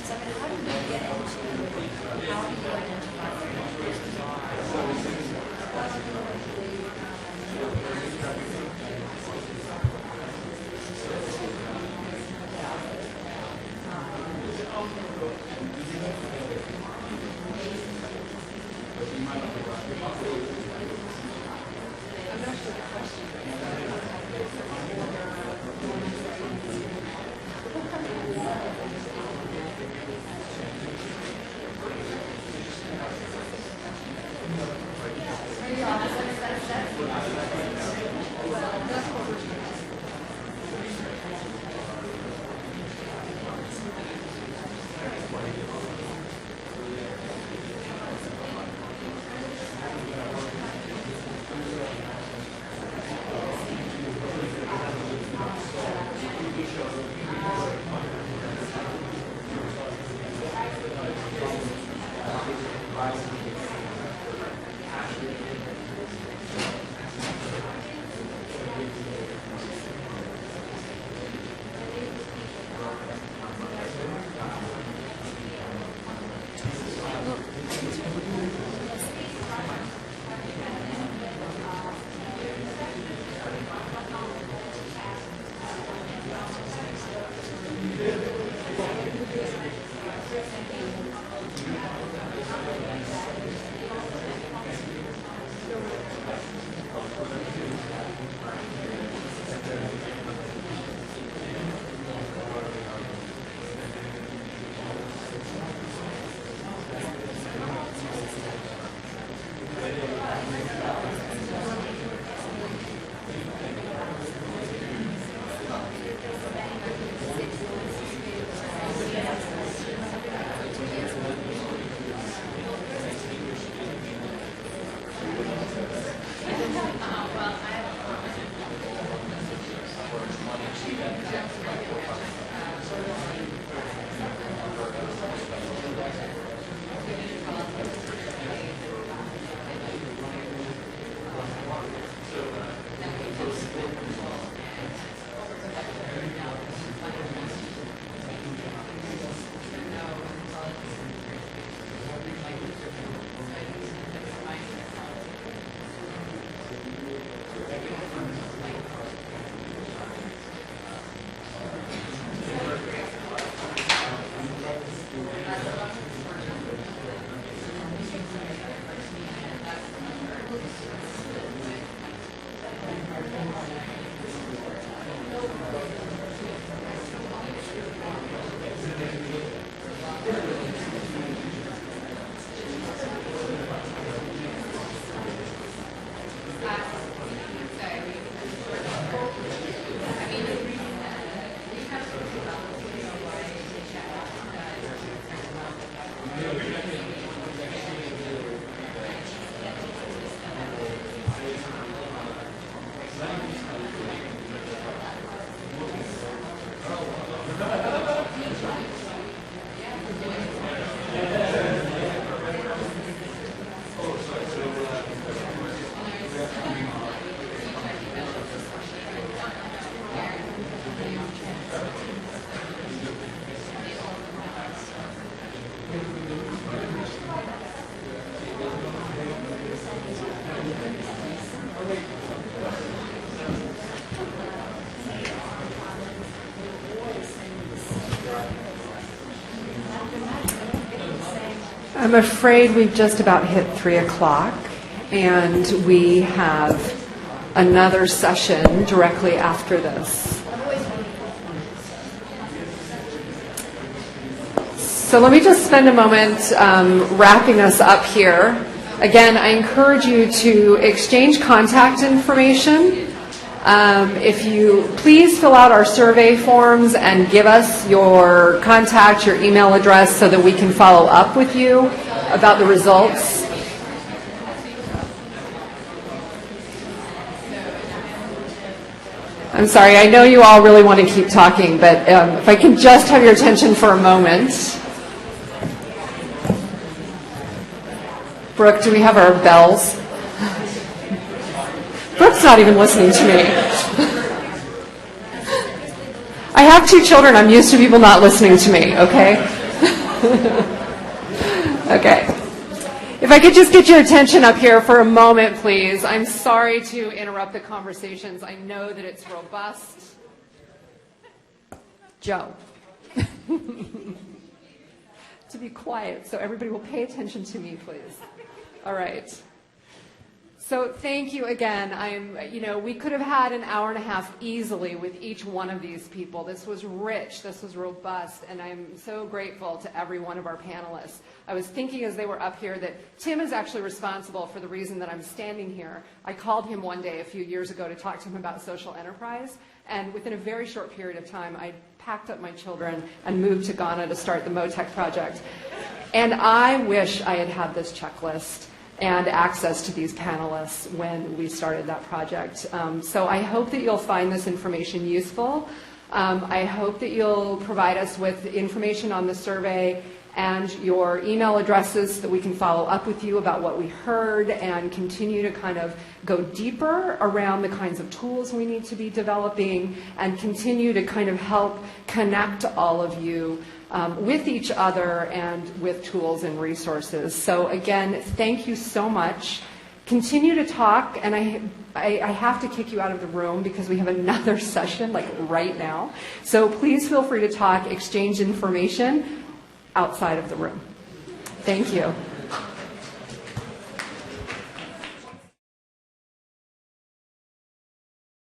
So how do you get into, how do you identify I'm afraid we've just about hit 3 o'clock, and we have another session directly after this. So let me just spend a moment wrapping us up here. Again, I encourage you to exchange contact information. If you please fill out our survey forms and give us your contact, your email address, so that we can follow up with you about the results. I'm sorry, I know you all really want to keep talking, but if I can just have your attention for a moment. Brooke, do we have our bells? Brooke's not even listening to me. I have 2 children. I'm used to people not listening to me, okay? Okay. If I could just get your attention up here for a moment, please. I'm sorry to interrupt the conversations. I know that it's robust. Joe. To be quiet so everybody will pay attention to me, please. All right. So thank you again. We could have had an hour and a half easily with each one of these people. This was rich, this was robust, and I'm so grateful to every one of our panelists. I was thinking as they were up here that Tim is actually responsible for the reason that I'm standing here. I called him one day a few years ago to talk to him about social enterprise, and within a very short period of time, I packed up my children and moved to Ghana to start the MoTech project. And I wish I had had this checklist and access to these panelists when we started that project. So I hope that you'll find this information useful. I hope that you'll provide us with information on the survey and your email addresses so that we can follow up with you about what we heard and continue to kind of go deeper around the kinds of tools we need to be developing and continue to kind of help connect all of you with each other and with tools and resources. So again, thank you so much. Continue to talk, and I have to kick you out of the room because we have another session like right now. So please feel free to talk, exchange information outside of the room. Thank you.